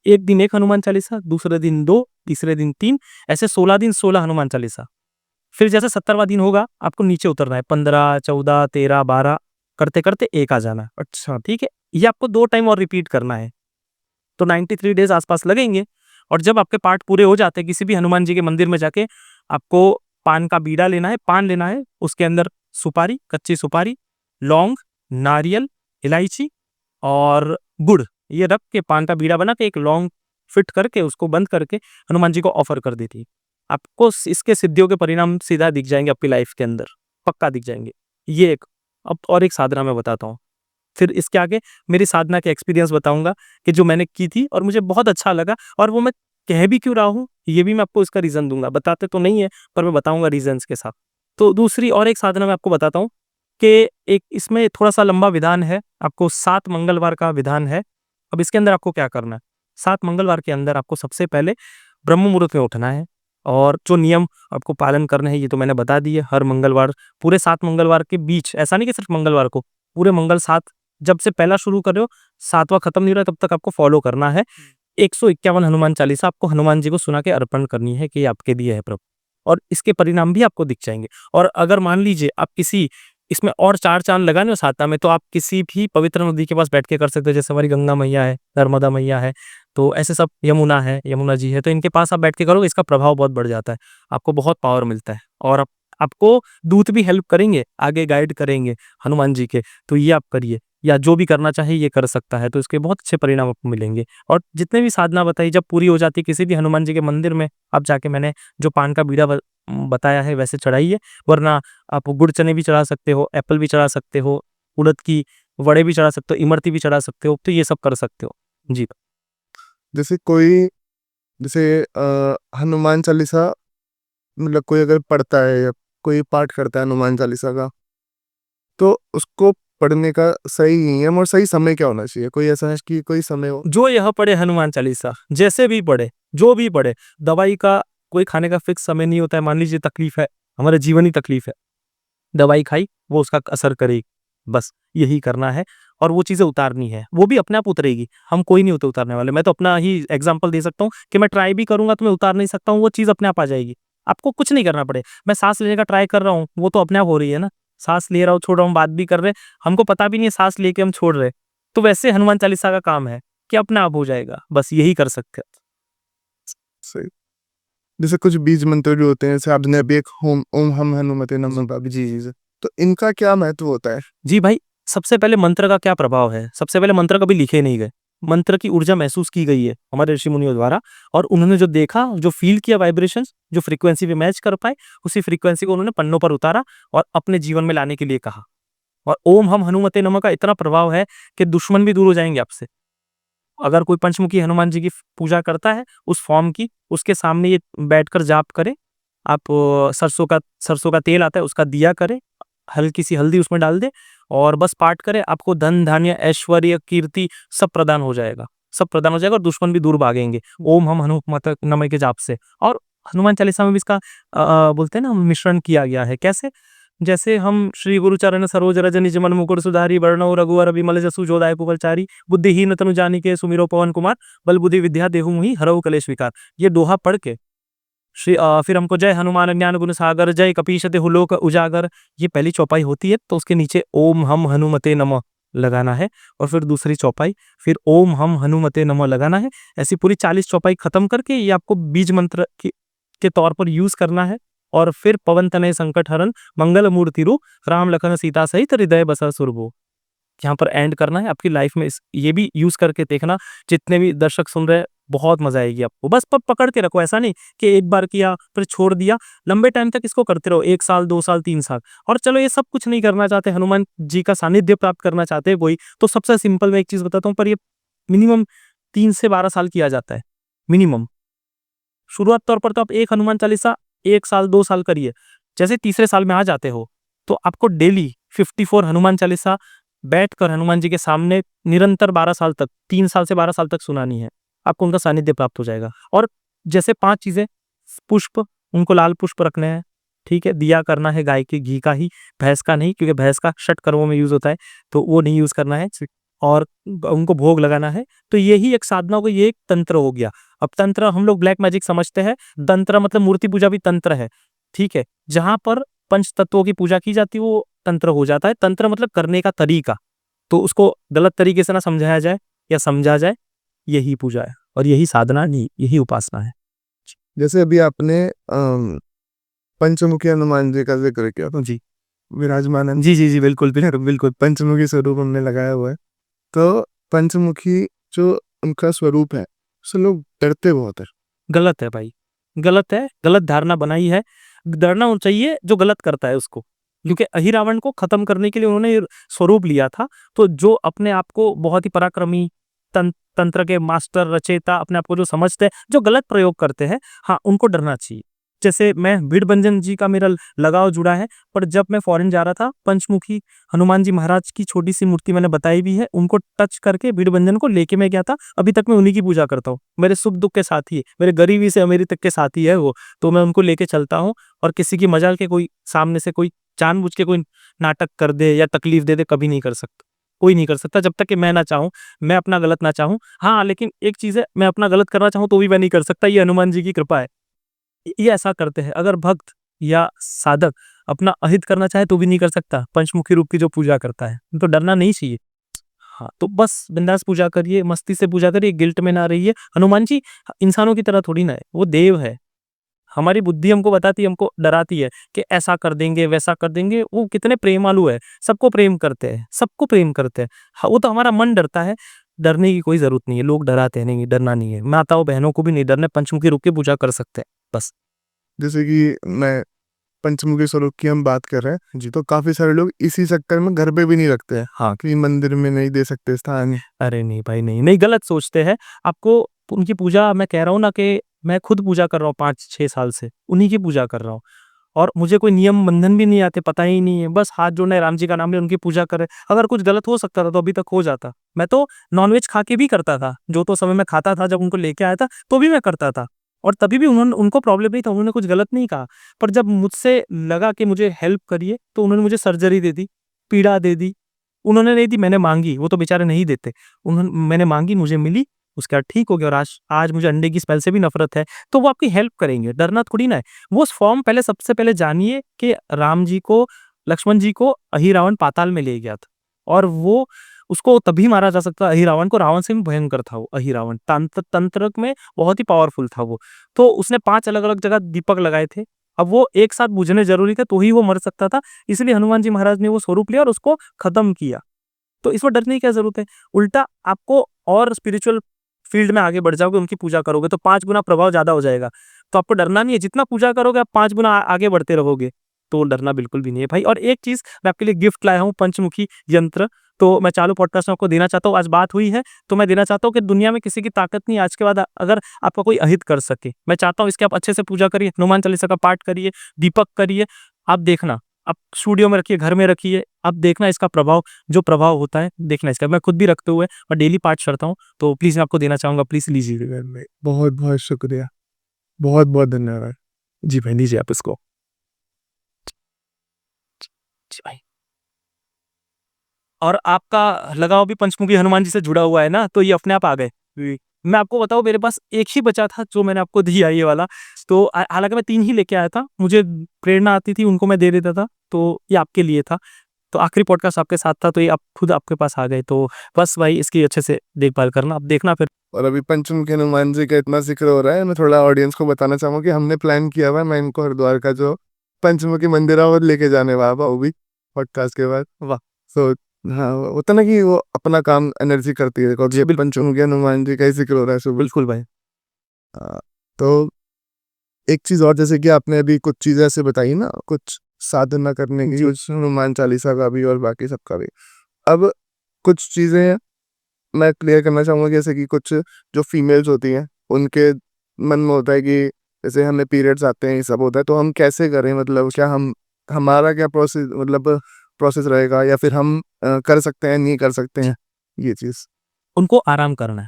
Speaker 2: एक दिन 1 हनुमान चालीसा, दूसरे दिन 2, तीसरे दिन 3, ऐसे 16 दिन 16 हनुमान चालीसा। फिर जैसे 70वां दिन होगा, आपको नीचे उतरना है, 15, 14, 13, 12 करते-करते 1 आ जाना है। अच्छा, ठीक है? ये आपको 2 टाइम और रिपीट करना है, तो 93 डेज़ आस-पास लगेंगे। और जब आपके पाठ पूरे हो जाते हैं, किसी भी हनुमान जी के मंदिर में जाके आपको पान का बीड़ा लेना है, पान लेना है, उसके अंदर सुपारी, कच्ची सुपारी, लौंग, नारियल, इलायची और गुड़, ये रख के पान का बीड़ा बना के एक लौंग फिट करके उसको बंद करके हनुमान जी को ऑफर कर देती है। आपको इसके सिद्धियों के परिणाम सीधा दिख जाएंगे आपकी लाइफ के अंदर, पक्का दिख जाएंगे। ये एक। अब और एक साधना मैं बताता हूँ। फिर इसके आगे मेरी साधना के एक्सपीरियंस बताऊंगा कि जो मैंने की थी और मुझे बहुत अच्छा लगा, और वो मैं कह भी क्यों रहा हूँ ये भी मैं आपको इसका रीजन दूंगा। बताते तो नहीं है, पर मैं बताऊंगा रीजंस के साथ। तो दूसरी और एक साधना मैं आपको बताता हूँ कि एक इसमें थोड़ा-सा लंबा विधान है, आपको 7 मंगलवार का विधान है। अब इसके अंदर आपको क्या करना है, 7 मंगलवार के अंदर आपको सबसे पहले ब्रह्म मुहूर्त में उठना है, और जो नियम आपको पालन करने हैं ये तो मैंने बता दिए। हर मंगलवार, पूरे 7 मंगलवार के बीच, ऐसा नहीं कि सिर्फ मंगलवार को, पूरे मंगल 7 जब से पहला शुरू कर रहे हो, 7वां खत्म नहीं हो रहा तब तक आपको फॉलो करना है। 151 हनुमान चालीसा आपको हनुमान जी को सुना के अर्पण करनी है कि ये आपके दिए है प्रभु, और इसके परिणाम भी आपको दिख जाएँगे। और अगर मान लीजिए आप किसी इसमें और 4 चाँद लगाने हो साधना में, तो आप किसी भी पवित्र नदी के पास बैठ के कर सकते हो। जैसे हमारी गंगा मैया है, नर्मदा मैया है, तो ऐसे सब, यमुना है, यमुना जी है, तो इनके पास आप बैठ के करोगे, इसका प्रभाव बहुत बढ़ जाता है। आपको बहुत पावर मिलता है, और आपको दूत भी हेल्प करेंगे, आगे गाइड करेंगे हनुमान जी के। तो ये आप करिए, या जो भी करना चाहे ये कर सकता है, तो इसके बहुत अच्छे परिणाम आपको मिलेंगे। और जितने भी साधना बताई जब पूरी हो जाती है किसी भी हनुमान जी के मंदिर में, आप जाके मैंने जो पान का बीड़ा बताया है वैसे चढ़ाइए। वरना आप गुड़ चने भी चढ़ा सकते हो, एप्पल भी चढ़ा सकते हो, उड़द की वड़े भी चढ़ा सकते हो, इमरती भी चढ़ा सकते हो, तो ये सब कर सकते हो। जी।
Speaker 1: जैसे कोई, जैसे हनुमान चालीसा मतलब कोई अगर पढ़ता है या कोई पाठ करता है हनुमान चालीसा का, तो उसको पढ़ने का सही नियम और सही समय क्या होना चाहिए? कोई ऐसा है कि कोई समय हो?
Speaker 2: जो यह पढ़े हनुमान चालीसा, जैसे भी पढ़े, जो भी पढ़े, दवाई का कोई खाने का फिक्स समय नहीं होता है। मान लीजिए तकलीफ है, हमारे जीवन ही तकलीफ है, दवाई खाई, वो उसका असर करेगी। बस यही करना है और वो चीज़ें उतारनी है, वो भी अपने आप उतरेगी। हम कोई नहीं होते उतारने वाले। मैं तो अपना ही एग्ज़ाम्पल दे सकता हूँ कि मैं ट्राई भी करूँगा तो मैं उतार नहीं सकता हूँ, वो चीज़ अपने आप आ जाएगी। आपको कुछ नहीं करना पड़े। मैं साँस लेने का ट्राई कर रहा हूँ, वो तो अपने आप हो रही है ना। साँस ले रहा हूँ, छोड़ रहा हूँ, बात भी कर रहे हैं, हमको पता भी नहीं है साँस लेके हम छोड़ रहे हैं। तो वैसे हनुमान चालीसा का काम है कि अपने आप हो जाएगा, बस यही कर सकते हैं।
Speaker 1: सही। जैसे कुछ बीज मंत्र भी होते हैं, जैसे आपने अभी एक होम ओम हम हनुमते नमः का भी
Speaker 2: जी, जी, जी।
Speaker 1: तो इनका क्या महत्व होता है?
Speaker 2: जी भाई, सबसे पहले मंत्र का क्या प्रभाव है? सबसे पहले मंत्र कभी लिखे नहीं गए। मंत्र की ऊर्जा महसूस की गई है हमारे ऋषि-मुनियों द्वारा और उन्होंने जो देखा, जो फ़ील किया वाइब्रेशंस, जो फ्रीक्वेंसी पे मैच कर पाए, उसी फ्रीक्वेंसी को उन्होंने पन्नों पर उतारा और अपने जीवन में लाने के लिए कहा। और ओम हम हनुमते नमः का इतना प्रभाव है कि दुश्मन भी दूर हो जाएँगे आपसे। अगर कोई पंचमुखी हनुमान जी की पूजा करता है, उस फ़ॉर्म की, उसके सामने ये बैठकर जाप करे। आप सरसों का तेल आता है, उसका दिया करें, हल्की सी हल्दी उसमें डाल दें और बस पाठ करें, आपको धन, धान्य, ऐश्वर्य, कीर्ति सब प्रदान हो जाएगा। सब प्रदान हो जाएगा और दुश्मन भी दूर भागेंगे। ओम हम हनुमत नमः के जाप से। और हनुमान चालीसा में भी इसका बोलते हैं ना मिश्रण किया गया है। कैसे? जैसे हम श्री गुरुचरण सरोज रज निज मन मुकुर सुधारी वरणो रघुवर विमल जसु जो दायक उपचारी बुद्धिहीन तनु जानिके सुमिरो पवन कुमार बल बुद्धि विद्या देहु मुहि हरहु कलेश विकार। ये दोहा पढ़ के फिर हमको जय हनुमान ज्ञान गुण सागर जय कपीश तिहु लोक उजागर, ये पहली चौपाई होती है तो उसके नीचे ओम हम हनुमते नमः लगाना है और फिर दूसरी चौपाई फिर ओम हम हनुमते नमः लगाना है। ऐसी पूरी 40 चौपाई खत्म करके ये आपको बीज मंत्र के तौर पर यूज करना है और फिर पवन तनय संकट हरन मंगल मूर्ति रूप राम लखन सीता सहित हृदय बसा सुरभूप, यहाँ पर एंड करना है आपकी लाइफ में। ये भी यूज करके देखना, जितने भी दर्शक सुन रहे हैं बहुत मजा आएगी आपको। बस पकड़ के रखो, ऐसा नहीं कि एक बार किया फिर छोड़ दिया। लंबे टाइम तक इसको करते रहो, 1 साल 2 साल 3 साल। और चलो ये सब कुछ नहीं करना चाहते, हनुमान जी का सानिध्य प्राप्त करना चाहते हैं कोई, तो सबसे सिंपल मैं एक चीज बताता हूँ, पर ये मिनिमम 3 से 12 साल किया जाता है मिनिमम। शुरुआत तौर पर तो आप एक हनुमान चालीसा 1 साल 2 साल करिए। जैसे तीसरे साल में आ जाते हो तो आपको डेली 54 हनुमान चालीसा बैठकर हनुमान जी के सामने निरंतर 12 साल तक, 3 साल से 12 साल तक सुनानी है। आपको उनका सानिध्य प्राप्त हो जाएगा। और जैसे 5 चीज़ें, पुष्प, उनको लाल पुष्प रखने हैं, ठीक है? दिया करना है गाय के घी का ही, भैंस का नहीं, क्योंकि भैंस का षट कर्मों में यूज़ होता है, तो वो नहीं यूज़ करना है। और उनको भोग लगाना है। तो यही एक साधना हो गई, ये एक तंत्र हो गया। अब तंत्र हम लोग ब्लैक मैजिक समझते हैं, तंत्र मतलब मूर्ति पूजा भी तंत्र है, ठीक है? जहाँ पर पंच तत्वों की पूजा की जाती है वो तंत्र हो जाता है। तंत्र मतलब करने का तरीका, तो उसको गलत तरीके से ना समझाया जाए या समझा जाए, यही पूजा है और यही साधना नहीं, यही उपासना है।
Speaker 1: जैसे अभी आपने पंचमुखी हनुमान जी का ज़िक्र किया, तो
Speaker 2: जी।
Speaker 1: विराजमान है।
Speaker 2: जी, जी, जी, बिल्कुल, बिल्कुल।
Speaker 1: पंचमुखी स्वरूप हमने लगाया हुआ है। तो पंचमुखी जो उनका स्वरूप है, उससे लोग डरते बहुत है।
Speaker 2: गलत है भाई, गलत है, गलत धारणा बनाई है। डरना चाहिए जो गलत करता है उसको, क्योंकि अहिरावण को खत्म करने के लिए उन्होंने ये स्वरूप लिया था। तो जो अपने आप को बहुत ही पराक्रमी, तंत्र के मास्टर, रचयिता अपने आप को जो समझते हैं, जो गलत प्रयोग करते हैं, हाँ, उनको डरना चाहिए। जैसे मैं भीड़भंजन जी का मेरा लगाव जुड़ा है, पर जब मैं फॉरेन जा रहा था, पंचमुखी हनुमान जी महाराज की छोटी-सी मूर्ति मैंने बताई भी है, उनको टच करके भीड़भंजन को लेके मैं गया था। अभी तक मैं उन्हीं की पूजा करता हूँ। मेरे सुख-दुःख के साथी है, मेरे गरीबी से अमीरी तक के साथी है वो, तो मैं उनको लेके चलता हूँ। और किसी की मजाल के कोई सामने से कोई जानबूझ के कोई नाटक कर दे या तकलीफ दे दे, कभी नहीं कर सकता। कोई नहीं कर सकता जब तक कि मैं ना चाहूँ, मैं अपना गलत ना चाहूँ। हाँ, लेकिन एक चीज़ है, मैं अपना गलत करना चाहूँ तो भी मैं नहीं कर सकता, ये हनुमान जी की कृपा है। ये ऐसा करते हैं। अगर भक्त या साधक अपना अहित करना चाहे तो भी नहीं कर सकता, पंचमुखी रूप की जो पूजा करता है। तो डरना नहीं चाहिए। हाँ, तो बस बिंदास पूजा करिए, मस्ती से पूजा करिए, गिल्ट में ना रहिए। हनुमान जी इंसानों की तरह थोड़ी ना है, वो देव है। हमारी बुद्धि हमको बताती है, हमको डराती है कि ऐसा कर देंगे, वैसा कर देंगे। वो कितने प्रेमालु है, सबको प्रेम करते हैं, सबको प्रेम करते हैं। हाँ, वो तो हमारा मन डरता है, डरने की कोई ज़रूरत नहीं है। लोग डराते हैं, नहीं, डरना नहीं है। माताओं, बहनों को भी नहीं डरना है, पंचमुखी रूप की पूजा कर सकते हैं, बस।
Speaker 1: जैसे कि मैं पंचमुखी स्वरूप की हम बात कर रहे हैं,
Speaker 2: जी।
Speaker 1: तो काफ़ी सारे लोग इसी चक्कर में घर पे भी नहीं रखते हैं
Speaker 2: हाँ।
Speaker 1: कि मंदिर में नहीं दे सकते स्थान।
Speaker 2: अरे नहीं भाई, नहीं, नहीं, गलत सोचते हैं। आपको उनकी पूजा, मैं कह रहा हूँ ना कि मैं खुद पूजा कर रहा हूँ 5-6 साल से, उन्हीं की पूजा कर रहा हूँ और मुझे कोई नियम बंधन भी नहीं आते, पता ही नहीं है, बस हाथ जोड़ना है, राम जी का नाम ले, उनकी पूजा करे। अगर कुछ गलत हो सकता था तो अभी तक हो जाता। मैं तो नॉनवेज खा के भी करता था, जो तो समय मैं खाता था, जब उनको लेके आया था तो भी मैं करता था और तभी भी उनको प्रॉब्लम नहीं था, उन्होंने कुछ गलत नहीं कहा। पर जब मुझसे लगा कि मुझे हेल्प करिए तो उन्होंने मुझे सर्जरी दे दी, पीड़ा दे दी। उन्होंने नहीं दी, मैंने माँगी, वो तो बेचारे नहीं देते। मैंने माँगी, मुझे मिली, उसके बाद ठीक हो गया और आज आज मुझे अंडे की स्मेल से भी नफ़रत है। तो वो आपकी हेल्प करेंगे, डरना थोड़ी ना है। वो उस फॉर्म पहले सबसे पहले जानिए कि राम जी को, लक्ष्मण जी को अहिरावण पाताल में ले गया था और वो उसको तभी मारा जा सकता अहिरावण को, रावण से भी भयंकर था वो अहिरावण। तंत्र में बहुत ही पावरफुल था वो। तो उसने 5 अलग-अलग जगह दीपक लगाए थे। अब वो एक साथ बुझने ज़रूरी थे तो ही वो मर सकता था। इसलिए हनुमान जी महाराज ने वो स्वरूप लिया और उसको खत्म किया। तो इसमें डरने की क्या ज़रूरत है? उल्टा आपको और स्पिरिचुअल फील्ड में आगे बढ़ जाओगे, उनकी पूजा करोगे तो 5 गुना प्रभाव ज़्यादा हो जाएगा। तो आपको डरना नहीं है, जितना पूजा करोगे आप 5 गुना आगे बढ़ते रहोगे। तो डरना बिल्कुल भी नहीं है भाई। और एक चीज़ मैं आपके लिए गिफ्ट लाया हूँ, पंचमुखी यंत्र। तो मैं चालू पॉडकास्ट में आपको देना चाहता हूँ। आज बात हुई है तो मैं देना चाहता हूँ कि दुनिया में किसी की ताकत नहीं है आज के बाद अगर आपका कोई अहित कर सके। मैं चाहता हूँ इसकी आप अच्छे से पूजा करिए, हनुमान चालीसा का पाठ करिए, दीपक करिए। आप देखना, आप स्टूडियो में रखिए, घर में रखिए, आप देखना इसका प्रभाव, जो प्रभाव होता है देखना इसका। मैं खुद भी रखते हुए मैं डेली पाठ करता हूँ, तो प्लीज़ मैं आपको देना चाहूँगा, प्लीज़ लीजिए।
Speaker 1: बहुत बहुत शुक्रिया, बहुत बहुत धन्यवाद।
Speaker 2: जी भाई, लीजिए आप इसको। जी भाई। और आपका लगाव भी पंचमुखी हनुमान जी से जुड़ा हुआ है ना, तो ये अपने आप आ गए। मैं आपको बताऊँ, मेरे पास 1 ही बचा था जो मैंने आपको दिया ये वाला। तो हालाँकि मैं 3 ही लेके आया था, मुझे प्रेरणा आती थी उनको मैं दे देता था, तो ये आपके लिए था। तो आखिरी पॉडकास्ट आपके साथ था तो ये आप खुद आपके पास आ गए, तो बस भाई इसकी अच्छे से देखभाल करना, अब देखना फिर।
Speaker 1: और अभी पंचमुखी हनुमान जी का इतना ज़िक्र हो रहा है, मैं थोड़ा ऑडियंस को बताना चाहूँगा कि हमने प्लान किया हुआ है, मैं इनको हरिद्वार का जो पंचमुखी मंदिर है वो लेके जाने वाला हूँ, वो भी पॉडकास्ट के बाद।
Speaker 2: वाह!
Speaker 1: सो हाँ, होता ना कि वो अपना काम एनर्जी करती है, और
Speaker 2: जी,
Speaker 1: जब पंचमुखी हनुमान जी का ही ज़िक्र हो रहा है सुबह।
Speaker 2: बिल्कुल भाई।
Speaker 1: तो एक चीज़ और, जैसे कि आपने अभी कुछ चीज़ें ऐसे बताई ना, कुछ साधना करने की,
Speaker 2: जी।
Speaker 1: कुछ हनुमान चालीसा का भी और बाकी सबका भी। अब कुछ चीज़ें मैं क्लियर करना चाहूँगा, जैसे कि कुछ जो फीमेल्स होती हैं, उनके मन में होता है कि जैसे हमें पीरियड्स आते हैं, ये सब होता है, तो हम कैसे करें? मतलब क्या हम हमारा क्या प्रोसेस, मतलब प्रोसेस रहेगा, या फिर हम कर सकते हैं, नहीं कर सकते हैं ये चीज़?
Speaker 2: उनको आराम करना है,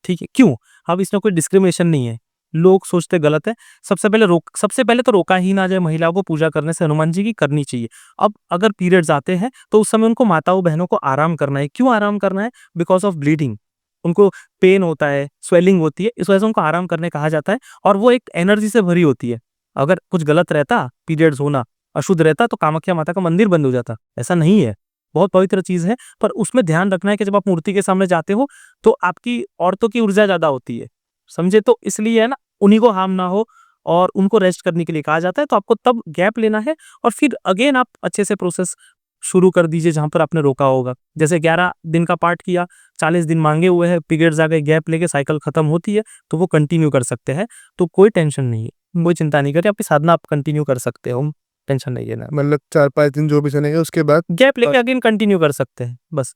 Speaker 2: ठीक है? क्यों? अब इसमें कोई डिस्क्रिमिनेशन नहीं है। लोग सोचते गलत है। सबसे पहले तो रोका ही ना जाए महिलाओं को पूजा करने से, हनुमान जी की करनी चाहिए। अब अगर पीरियड्स आते हैं तो उस समय उनको माताओं बहनों को आराम करना है। क्यों आराम करना है? Because of bleeding. उनको पेन होता है, स्वेलिंग होती है, इस वजह से उनको आराम करने कहा जाता है और वो एक एनर्जी से भरी होती है। अगर कुछ गलत रहता, पीरियड्स होना अशुद्ध रहता तो कामाख्या माता का मंदिर बंद हो जाता। ऐसा नहीं है, बहुत पवित्र चीज़ है। पर उसमें ध्यान रखना है कि जब आप मूर्ति के सामने जाते हो तो आपकी औरतों की ऊर्जा ज़्यादा होती है, समझे? तो इसलिए है ना, उन्हीं को हार्म ना हो और उनको रेस्ट करने के लिए कहा जाता है, तो आपको तब गैप लेना है और फिर अगेन आप अच्छे से प्रोसेस शुरू कर दीजिए जहाँ पर आपने रोका होगा। जैसे 11 दिन का पाठ किया, 40 दिन माँगे हुए हैं, पीरियड्स आ गए, गैप लेके साइकिल खत्म होती है, तो वो कंटिन्यू कर सकते हैं। तो कोई टेंशन नहीं है, कोई चिंता नहीं करिए, आपकी साधना आप कंटिन्यू कर सकते हो, टेंशन नहीं है ना।
Speaker 1: मतलब 4-5 दिन जो भी चलेंगे, उसके बाद
Speaker 2: गैप लेके अगेन कंटिन्यू कर सकते हैं, बस।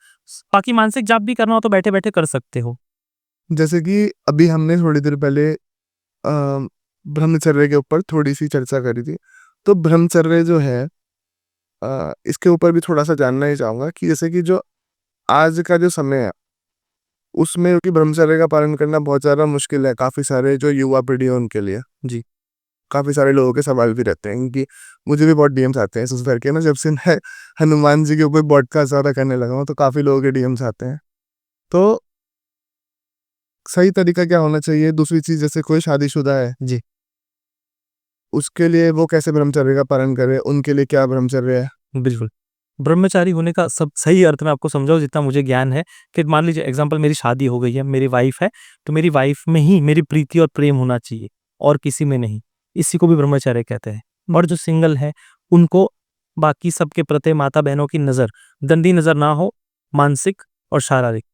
Speaker 2: बाकी मानसिक जाप भी करना हो तो बैठे-बैठे कर सकते हो।
Speaker 1: जैसे कि अभी हमने थोड़ी देर पहले ब्रह्मचर्य के ऊपर थोड़ी-सी चर्चा करी थी। तो ब्रह्मचर्य जो है, इसके ऊपर भी थोड़ा-सा जानना ही चाहूँगा कि जैसे कि जो आज का जो समय है, उसमें कि ब्रह्मचर्य का पालन करना बहुत ज़्यादा मुश्किल है, काफ़ी सारे जो युवा पीढ़ी है उनके लिए।
Speaker 2: जी।
Speaker 1: काफ़ी सारे लोगों के सवाल भी रहते हैं कि मुझे भी बहुत डीएम्स आते हैं, इस करके ना, जब से मैं हनुमान जी के ऊपर पॉडकास्ट ज़्यादा करने लगा हूँ, तो काफ़ी लोगों के डीएम्स आते हैं। तो सही तरीका क्या होना चाहिए? दूसरी चीज़, जैसे कोई शादीशुदा है,
Speaker 2: जी।
Speaker 1: उसके लिए वो कैसे ब्रह्मचर्य का पालन करे? उनके लिए क्या ब्रह्मचर्य है?
Speaker 2: बिल्कुल। ब्रह्मचारी होने का सब सही अर्थ मैं आपको समझाऊँ जितना मुझे ज्ञान है, कि मान लीजिए एग्ज़ाम्पल मेरी शादी हो गई है, मेरी वाइफ़ है, तो मेरी वाइफ़ में ही मेरी प्रीति और प्रेम होना चाहिए और किसी में नहीं। इसी को भी ब्रह्मचर्य कहते हैं। और जो सिंगल है, उनको बाकी सबके प्रति माता-बहनों की नज़र, गंदी नज़र ना हो, मानसिक और शारीरिक,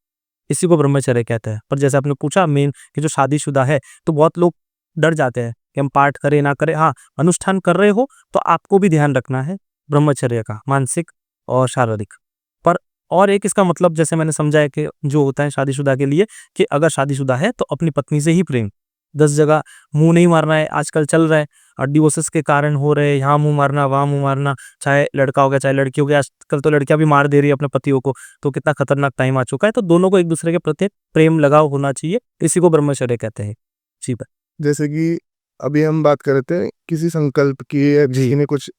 Speaker 2: इसी को ब्रह्मचर्य कहते हैं। पर जैसे आपने पूछा मेन कि जो शादीशुदा है, तो बहुत लोग डर जाते हैं कि हम पाठ करें ना करें। हाँ, अनुष्ठान कर रहे हो तो आपको भी ध्यान रखना है ब्रह्मचर्य का, मानसिक और शारीरिक। पर और एक इसका मतलब जैसे मैंने समझा है कि जो होता है शादीशुदा के लिए, कि अगर शादीशुदा है तो अपनी पत्नी से ही प्रेम, 10 जगह मुँह नहीं मारना है, आजकल चल रहा है। डिवोर्सेस के कारण हो रहे हैं, यहाँ मुँह मारना, वहाँ मुँह मारना, चाहे लड़का हो गया, चाहे लड़की हो गई। आजकल तो लड़कियाँ भी मार दे रही है अपने पतियों को, तो कितना खतरनाक टाइम आ चुका है। तो दोनों को एक-दूसरे के प्रति प्रेम लगाव होना चाहिए, इसी को ब्रह्मचर्य कहते हैं। जी ब
Speaker 1: जैसे कि अभी हम बात कर रहे थे किसी संकल्प की या किसी ने कुछ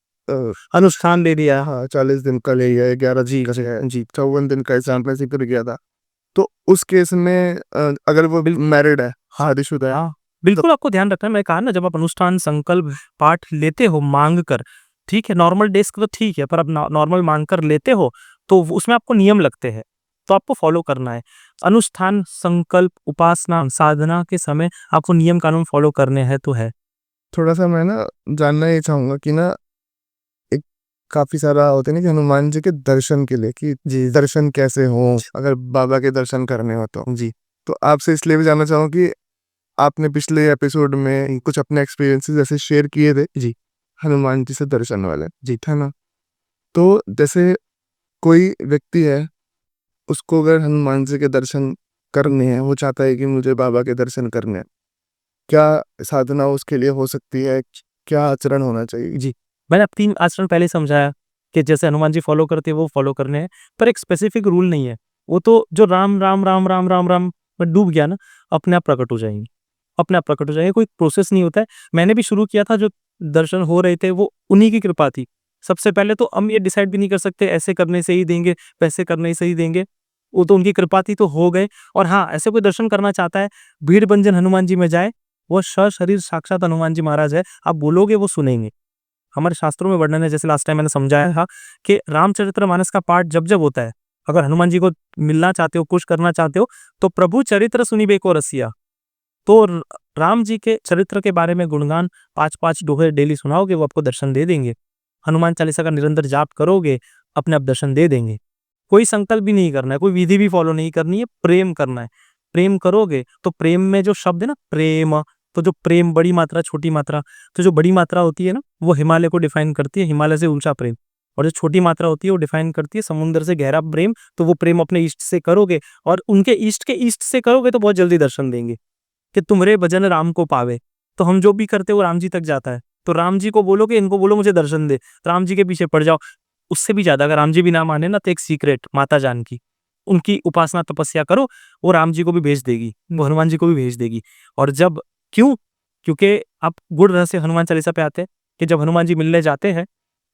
Speaker 2: अनुष्ठान ले लिया।
Speaker 1: हाँ 40 दिन का ले लिया, 11
Speaker 2: जी,
Speaker 1: दिन का
Speaker 2: जी,
Speaker 1: लिया,
Speaker 2: जी।
Speaker 1: 54 दिन का ऐसा आपने जिक्र किया था। तो उस केस में अगर वो मैरिड है, शादीशुदा है,
Speaker 2: हाँ, बिल्कुल आपको ध्यान रखना है। मैंने कहा ना, जब आप अनुष्ठान, संकल्प, पाठ लेते हो माँग कर, ठीक है, नॉर्मल डेज़ को तो ठीक है, पर अब नॉर्मल माँग कर लेते हो, तो उसमें आपको नियम लगते हैं, तो आपको फ़ॉलो करना है। अनुष्ठान, संकल्प, उपासना, साधना के समय आपको नियम कानून फ़ॉलो करने हैं तो है।
Speaker 1: थोड़ा-सा मैं ना जानना ये चाहूँगा कि ना एक काफ़ी सारा होता है ना कि हनुमान जी के दर्शन के लिए कि
Speaker 2: जी,
Speaker 1: दर्शन कैसे हों, अगर बाबा के दर्शन करने हो तो?
Speaker 2: जी।
Speaker 1: तो आपसे इसलिए भी जानना चाहूँगा कि आपने पिछले एपिसोड में कुछ अपने एक्सपीरियंसेस ऐसे शेयर किए थे,
Speaker 2: जी,
Speaker 1: हनुमान जी से दर्शन वाले,
Speaker 2: जी,
Speaker 1: है ना? तो जैसे कोई व्यक्ति है, उसको अगर हनुमान जी के दर्शन करने हैं, वो चाहता है कि मुझे बाबा के दर्शन करने हैं, क्या साधना उसके लिए हो सकती है? क्या आचरण होना चाहिए?
Speaker 2: जी। मैंने अब 3 आचरण पहले समझाया कि जैसे हनुमान जी फ़ॉलो करते हैं, वो फ़ॉलो करने हैं, पर एक स्पेसिफ़िक रूल नहीं है। वो तो जो राम, राम, राम, राम, राम, राम में डूब गया ना, अपने आप प्रकट हो जाएँगे। अपने आप प्रकट हो जाएँगे, कोई प्रोसेस नहीं होता है। मैंने भी शुरू किया था, जो दर्शन हो रहे थे, वो उन्हीं की कृपा थी। सबसे पहले तो हम ये डिसाइड भी नहीं कर सकते, ऐसे करने से ही देंगे, वैसे करने से ही देंगे। वो तो उनकी कृपा थी, तो हो गए। और हाँ, ऐसे कोई दर्शन करना चाहता है, भीड़ बंजन हनुमान जी में जाए, वो सशरीर साक्षात हनुमान जी महाराज है। आप बोलोगे, वो सुनेंगे। हमारे शास्त्रों में वर्णन है, जैसे लास्ट टाइम मैंने समझाया था, कि रामचरितमानस का पाठ जब-जब होता है, अगर हनुमान जी को मिलना चाहते हो, खुश करना चाहते हो, तो प्रभु चरित्र सुनिबे को रसिया। तो राम जी के चरित्र के बारे में गुणगान 5-5 दोहे डेली सुनाओगे, वो आपको दर्शन दे देंगे। हनुमान चालीसा का निरंतर जाप करोगे, अपने आप दर्शन दे देंगे। कोई संकल्प भी नहीं करना है, कोई विधि भी फॉलो नहीं करनी है, प्रेम करना है। प्रेम करोगे, तो प्रेम में जो शब्द है ना प्रेम, तो जो प्रेम बड़ी मात्रा, छोटी मात्रा, तो जो बड़ी मात्रा होती है ना, वो हिमालय को डिफाइन करती है, हिमालय से ऊँचा प्रेम। और जो छोटी मात्रा होती है, वो डिफाइन करती है समुद्र से गहरा प्रेम। तो वो प्रेम अपने इष्ट से करोगे, और उनके इष्ट के इष्ट से करोगे, तो बहुत जल्दी दर्शन देंगे। कि तुमरे भजन राम को पावे। तो हम जो भी करते हैं, वो राम जी तक जाता है। तो राम जी को बोलो कि इनको बोलो मुझे दर्शन दे, तो राम जी के पीछे पड़ जाओ। उससे भी ज़्यादा अगर राम जी भी ना माने ना, तो एक सीक्रेट माता जानकी, उनकी उपासना तपस्या करो, वो राम जी को भी भेज देगी, वो हनुमान जी को भी भेज देगी। और जब क्यों? क्योंकि आप गूढ़ रहस्य हनुमान चालीसा पे आते हैं, कि जब हनुमान जी मिलने जाते हैं,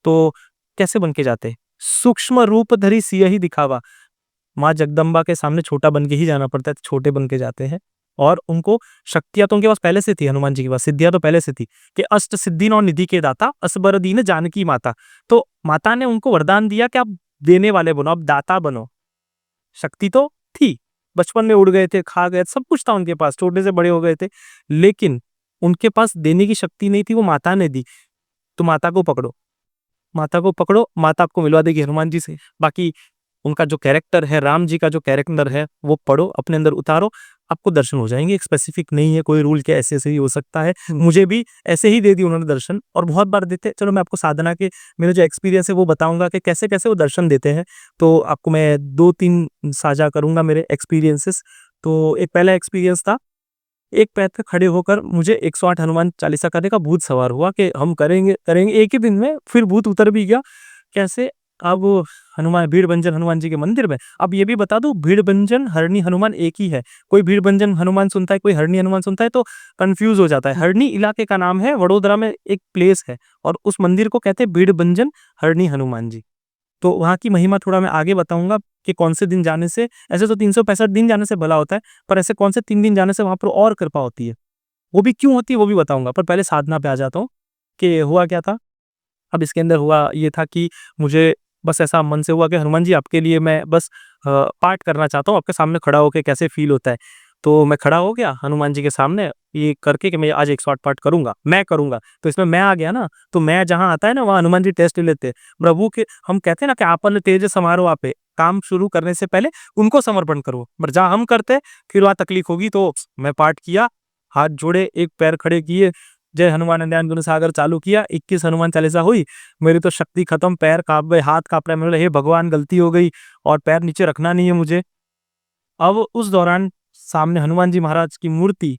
Speaker 2: तो कैसे बन के जाते हैं? सूक्ष्म रूप धरि सियहि दिखावा। माँ जगदम्बा के सामने छोटा बन के ही जाना पड़ता है, तो छोटे बन के जाते हैं। और उनको शक्तियाँ तो उनके पास पहले से थी, हनुमान जी के पास सिद्धियाँ तो पहले से थी, कि अष्ट सिद्धि नौ निधि के दाता असबर दीन जानकी माता। तो माता ने उनको वरदान दिया कि आप देने वाले बनो, आप दाता बनो। शक्ति तो थी, बचपन में उड़ गए थे, खा गए, सब कुछ था उनके पास, छोटे से बड़े हो गए थे, लेकिन उनके पास देने की शक्ति नहीं थी, वो माता ने दी। तो माता को पकड़ो, माता को पकड़ो, माता आपको मिलवा देगी हनुमान जी से। बाकी उनका जो कैरेक्टर है, राम जी का जो कैरेक्टर है, वो पढ़ो, अपने अंदर उतारो, आपको दर्शन हो जाएँगे। एक स्पेसिफिक नहीं है, कोई रूल कि ऐसे-ऐसे ही हो सकता है। मुझे भी ऐसे ही दे दी उन्होंने दर्शन, और बहुत बार देते। चलो मैं आपको साधना के मेरा जो एक्सपीरियंस है, वो बताऊँगा कि कैसे-कैसे वो दर्शन देते हैं। तो आपको मैं 2-3 साझा करूँगा मेरे एक्सपीरियंसेस। तो एक पहला एक्सपीरियंस था, एक पैर पे खड़े होकर मुझे 108 हनुमान चालीसा करने का भूत सवार हुआ कि हम करेंगे, करेंगे, एक ही दिन में फिर भूत उतर भी गया। कैसे? अब हनुमान भीड़-भंजन हनुमान जी के मंदिर में। अब ये भी बता दूँ, भीड़-भंजन, हरणी हनुमान एक ही है। कोई भीड़-भंजन हनुमान सुनता है, कोई हरणी हनुमान सुनता है, तो कन्फ्यूज़ हो जाता है। हरणी इलाके का नाम है, वडोदरा में एक प्लेस है, और उस मंदिर को कहते हैं भीड़-भंजन हरणी हनुमान जी। तो वहाँ की महिमा थोड़ा मैं आगे बताऊँगा कि कौन से दिन जाने से, ऐसे तो 365 दिन जाने से भला होता है, पर ऐसे कौन से 3 दिन जाने से वहाँ पर और कृपा होती है। वो भी क्यों होती है, वो भी बताऊँगा, पर पहले साधना पे आ जाता हूँ कि हुआ क्या था। अब इसके अंदर हुआ ये था कि मुझे बस ऐसा मन से हुआ कि हनुमान जी, आपके लिए मैं बस पाठ करना चाहता हूँ, आपके सामने खड़ा होके कैसे फ़ील होता है। तो मैं खड़ा हो गया हनुमान जी के सामने, ये करके कि मैं आज 108 पाठ करूँगा, मैं करूँगा। तो इसमें मैं आ गया ना, तो मैं जहाँ आता है ना, वहाँ हनुमान जी टेस्ट ले लेते हैं। प्रभु के हम कहते हैं ना कि आपन तेज समारोह आपे, काम शुरू करने से पहले उनको समर्पण करो। पर जहाँ हम करते हैं, फिर वहाँ तकलीफ होगी। तो मैं पाठ किया, हाथ जोड़े, एक पैर खड़े किए, जय हनुमान ज्ञान गुण सागर चालू किया, 21 हनुमान चालीसा हुई। मेरी तो शक्ति खत्म, पैर काँप गए, हाथ काँप रहा है। मैंने बोला, हे भगवान, गलती हो गई, और पैर नीचे रखना नहीं है मुझे। अब उस दौरान सामने हनुमान जी महाराज की मूर्ति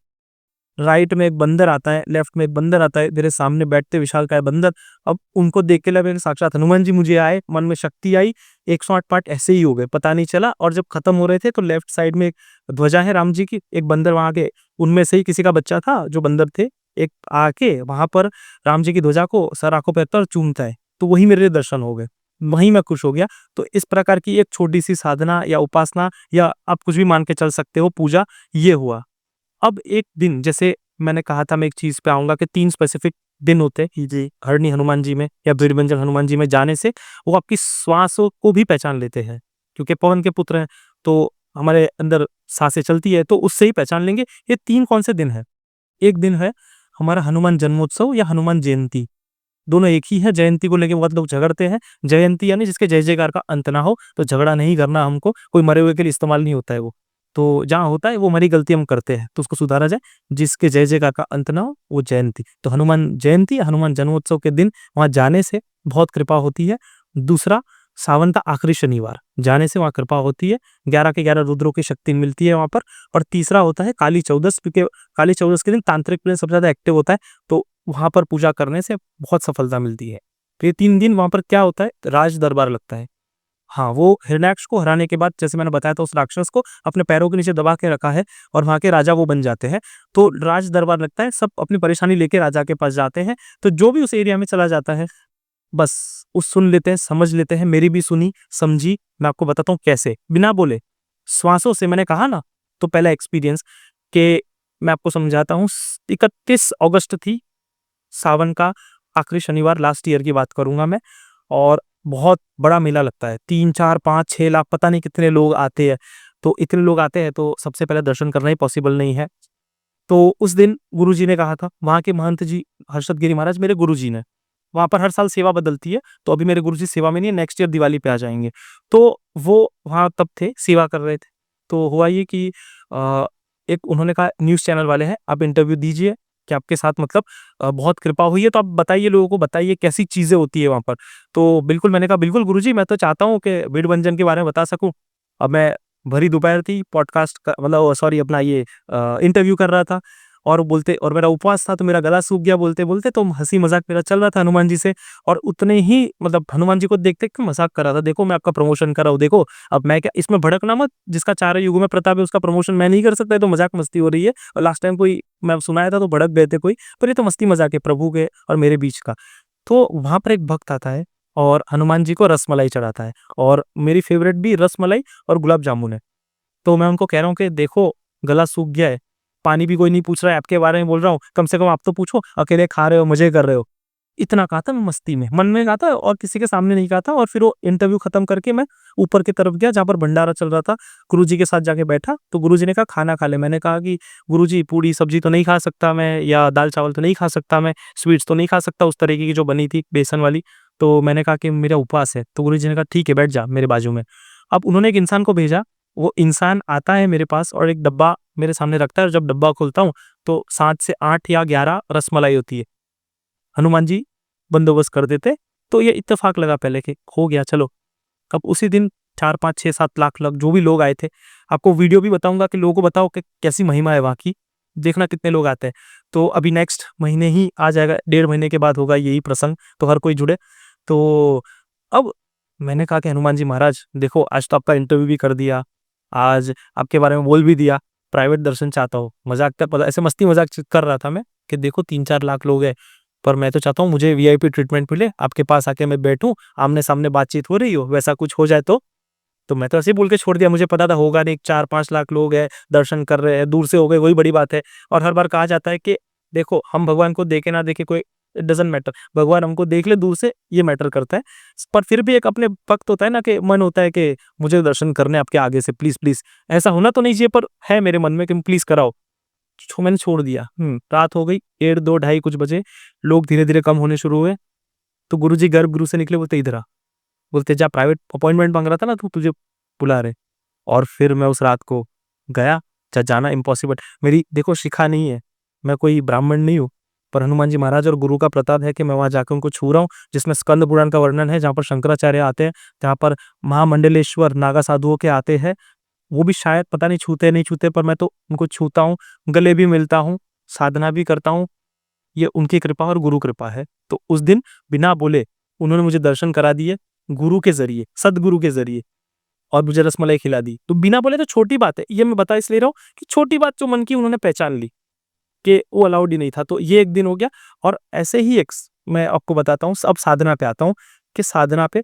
Speaker 2: राइट में एक बंदर आता है, लेफ्ट में एक बंदर आता है, मेरे सामने बैठते विशालकाय बंदर। अब उनको देख के लगे कि साक्षात हनुमान जी मुझे आए, मन में शक्ति आई, 108 पाठ ऐसे ही हो गए, पता नहीं चला। और जब खत्म हो रहे थे तो लेफ्ट साइड में एक ध्वजा है राम जी की, एक बंदर वहां के उनमें से ही किसी का बच्चा था जो बंदर थे, एक आके वहां पर राम जी की ध्वजा को सर आंखों पे रखता है और चूमता है। तो वही मेरे लिए दर्शन हो गए, वहीं मैं खुश हो गया। तो इस प्रकार की एक छोटी सी साधना या उपासना, या आप कुछ भी मान के चल सकते हो, पूजा, ये हुआ। अब एक दिन, जैसे मैंने कहा था मैं एक चीज पे आऊंगा कि 3 स्पेसिफिक दिन होते हैं जी हरणी हनुमान जी में या भीड़बंजन हनुमान जी में जाने से, वो आपकी श्वासों को भी पहचान लेते हैं, क्योंकि पवन के पुत्र हैं तो हमारे अंदर सांसें चलती है, तो उससे ही पहचान लेंगे। ये 3 कौन से दिन है? एक दिन है हमारा हनुमान जन्मोत्सव या हनुमान जयंती, दोनों एक ही है। जयंती को लेके बहुत लोग झगड़ते हैं, जयंती यानी जिसके जय जयकार का अंत ना हो, तो झगड़ा नहीं करना हमको, कोई मरे हुए के लिए इस्तेमाल नहीं होता है वो। तो जहाँ होता है वो हमारी गलती हम करते हैं तो उसको सुधारा जाए, जिसके जय जयकार का अंत ना हो वो जयंती। तो हनुमान जयंती या हनुमान जन्मोत्सव के दिन वहां जाने से बहुत कृपा होती है। दूसरा, सावन का आखिरी शनिवार जाने से वहां कृपा होती है, 11 के 11 रुद्रों की शक्ति मिलती है वहां पर। और तीसरा होता है काली चौदस, क्योंकि काली चौदस के दिन तांत्रिक प्लेन सबसे ज्यादा एक्टिव होता है, तो वहां पर पूजा करने से बहुत सफलता मिलती है। तो ये 3 दिन वहां पर क्या होता है, राज दरबार लगता है। हाँ, वो हिरण्याक्ष को हराने के बाद, जैसे मैंने बताया था, उस राक्षस को अपने पैरों के नीचे दबा के रखा है और वहां के राजा वो बन जाते हैं। तो राज दरबार लगता है, सब अपनी परेशानी लेके राजा के पास जाते हैं। तो जो भी उस एरिया में चला जाता है, बस उस सुन लेते हैं, समझ लेते हैं। मेरी भी सुनी समझी, मैं आपको बताता हूँ कैसे, बिना बोले, श्वासों से। मैंने कहा ना, तो पहला एक्सपीरियंस के मैं आपको समझाता हूँ। 31 अगस्त थी, सावन का आखिरी शनिवार, लास्ट ईयर की बात करूंगा मैं। और बहुत बड़ा मेला लगता है, 3 4 5 6 लाख, पता नहीं कितने लोग आते हैं। तो इतने लोग आते हैं तो सबसे पहले दर्शन करना ही पॉसिबल नहीं है। तो उस दिन गुरुजी ने कहा था, वहां के महंत जी हर्षद गिरी महाराज मेरे गुरुजी ने, वहां पर हर साल सेवा बदलती है, तो अभी मेरे गुरुजी सेवा में नहीं है, नेक्स्ट ईयर दिवाली पे आ जाएंगे। तो वो वहां तब थे, सेवा कर रहे थे। तो हुआ ये कि एक उन्होंने कहा, न्यूज चैनल वाले हैं, आप इंटरव्यू दीजिए कि आपके साथ मतलब बहुत कृपा हुई है, तो आप बताइए, लोगों को बताइए कैसी चीजें होती है वहां पर। तो बिल्कुल, मैंने कहा बिल्कुल गुरुजी, मैं तो चाहता हूँ कि भीड़बंजन के बारे में बता सकूं। अब मैं, भरी दोपहर थी, पॉडकास्ट का मतलब सॉरी अपना ये इंटरव्यू कर रहा था, और बोलते, और मेरा उपवास था तो मेरा गला सूख गया बोलते बोलते। तो हंसी मजाक मेरा चल रहा था हनुमान जी से, और उतने ही मतलब हनुमान जी को देखते के मजाक कर रहा था, देखो मैं आपका प्रमोशन कर रहा हूँ, देखो अब मैं क्या, इसमें भड़कना मत, जिसका 4 युगों में प्रताप है उसका प्रमोशन मैं नहीं कर सकता, तो मजाक मस्ती हो रही है। और लास्ट टाइम कोई मैं सुनाया था तो भड़क गए थे कोई, पर ये तो मस्ती मजाक है प्रभु के और मेरे बीच का। तो वहां पर एक भक्त आता है और हनुमान जी को रसमलाई चढ़ाता है, और मेरी फेवरेट भी रसमलाई और गुलाब जामुन है। तो मैं उनको कह रहा हूँ कि देखो, गला सूख गया है, पानी भी कोई नहीं पूछ रहा है, आपके बारे में बोल रहा हूँ, कम से कम आप तो पूछो, अकेले खा रहे हो, मजे कर रहे हो। इतना कहा था मैं मस्ती में, मन में कहा था और किसी के सामने नहीं कहा था। और फिर वो इंटरव्यू खत्म करके मैं ऊपर की तरफ गया जहाँ पर भंडारा चल रहा था, गुरुजी के साथ जाके बैठा। तो गुरुजी ने कहा खाना खा ले। मैंने कहा कि गुरुजी, पूड़ी सब्जी तो नहीं खा सकता मैं, या दाल चावल तो नहीं खा सकता मैं, स्वीट्स तो नहीं खा सकता उस तरीके की जो बनी थी बेसन वाली। तो मैंने कहा कि मेरा उपवास है। तो गुरुजी ने कहा ठीक है, बैठ जा मेरे बाजू में। अब उन्होंने एक इंसान को भेजा, वो इंसान आता है मेरे पास और एक डब्बा मेरे सामने रखता है, और जब डब्बा खोलता हूँ तो 7 से 8 या 11 रसमलाई होती है। हनुमान जी बंदोबस्त कर देते। तो ये इत्तेफाक लगा पहले कि हो गया चलो। अब उसी दिन 4 5 6 7 लाख लोग, जो भी लोग आए थे, आपको वीडियो भी बताऊंगा कि लोगों को बताओ कि कैसी महिमा है वहां की, देखना कितने लोग आते हैं। तो अभी नेक्स्ट महीने ही आ जाएगा, 1.5 महीने के बाद होगा यही प्रसंग, तो हर कोई जुड़े। तो अब मैंने कहा कि हनुमान जी महाराज देखो, आज तो आपका इंटरव्यू भी कर दिया, आज आपके बारे में बोल भी दिया, प्राइवेट दर्शन चाहता हूँ, मजाक कर, ऐसे मस्ती मजाक कर रहा था मैं कि देखो 3 4 लाख लोग हैं, पर मैं तो चाहता हूँ मुझे वीआईपी ट्रीटमेंट मिले, आपके पास आके मैं बैठूं, आमने सामने बातचीत हो रही हो, वैसा कुछ हो जाए तो मैं तो ऐसे ही बोल के छोड़ दिया, मुझे पता था होगा नहीं, 4 5 लाख लोग हैं, दर्शन कर रहे हैं, दूर से हो गए वही बड़ी बात है। और हर बार कहा जाता है कि देखो, हम भगवान को देखे ना देखे कोई, इट डजंट मैटर, भगवान हमको देख ले दूर से, ये मैटर करता है। पर फिर भी एक अपने वक्त होता है ना, कि मन होता है कि मुझे दर्शन करने आपके आगे से, प्लीज प्लीज। ऐसा होना तो नहीं चाहिए, पर है मेरे मन में कि प्लीज कराओ। मैंने छोड़ दिया। रात हो गई, 1 2 ढाई कुछ बजे, लोग धीरे धीरे कम होने शुरू हुए। तो गुरुजी गर्भगृह से निकले, बोलते इधर आ, बोलते जा, प्राइवेट अपॉइंटमेंट मांग रहा था ना तू, तुझे बुला रहे। और फिर मैं उस रात को गया, जाना इम्पॉसिबल, मेरी देखो शिखा नहीं है, मैं कोई ब्राह्मण नहीं हूँ, पर हनुमान जी महाराज और गुरु का प्रताप है कि मैं वहां जाकर उनको छू रहा हूँ, जिसमें स्कंद पुराण का वर्णन है, जहाँ पर शंकराचार्य आते हैं, जहाँ पर महामंडलेश्वर नागा साधुओं के आते हैं, वो भी शायद पता नहीं छूते नहीं छूते, पर मैं तो उनको छूता हूँ, गले भी मिलता हूँ, साधना भी करता हूँ, ये उनकी कृपा और गुरु कृपा है। तो उस दिन बिना बोले उन्होंने मुझे दर्शन करा दिए गुरु के ज़रिए, सद्गुरु के ज़रिए, और मुझे रसमलाई खिला दी। तो बिना बोले तो छोटी बात है, ये मैं बता इसलिए रहा हूँ कि छोटी बात जो मन की उन्होंने पहचान ली कि वो अलाउड ही नहीं था। तो ये एक दिन हो गया। और ऐसे ही मैं आपको बताता हूँ, अब साधना पे आता हूँ कि साधना पे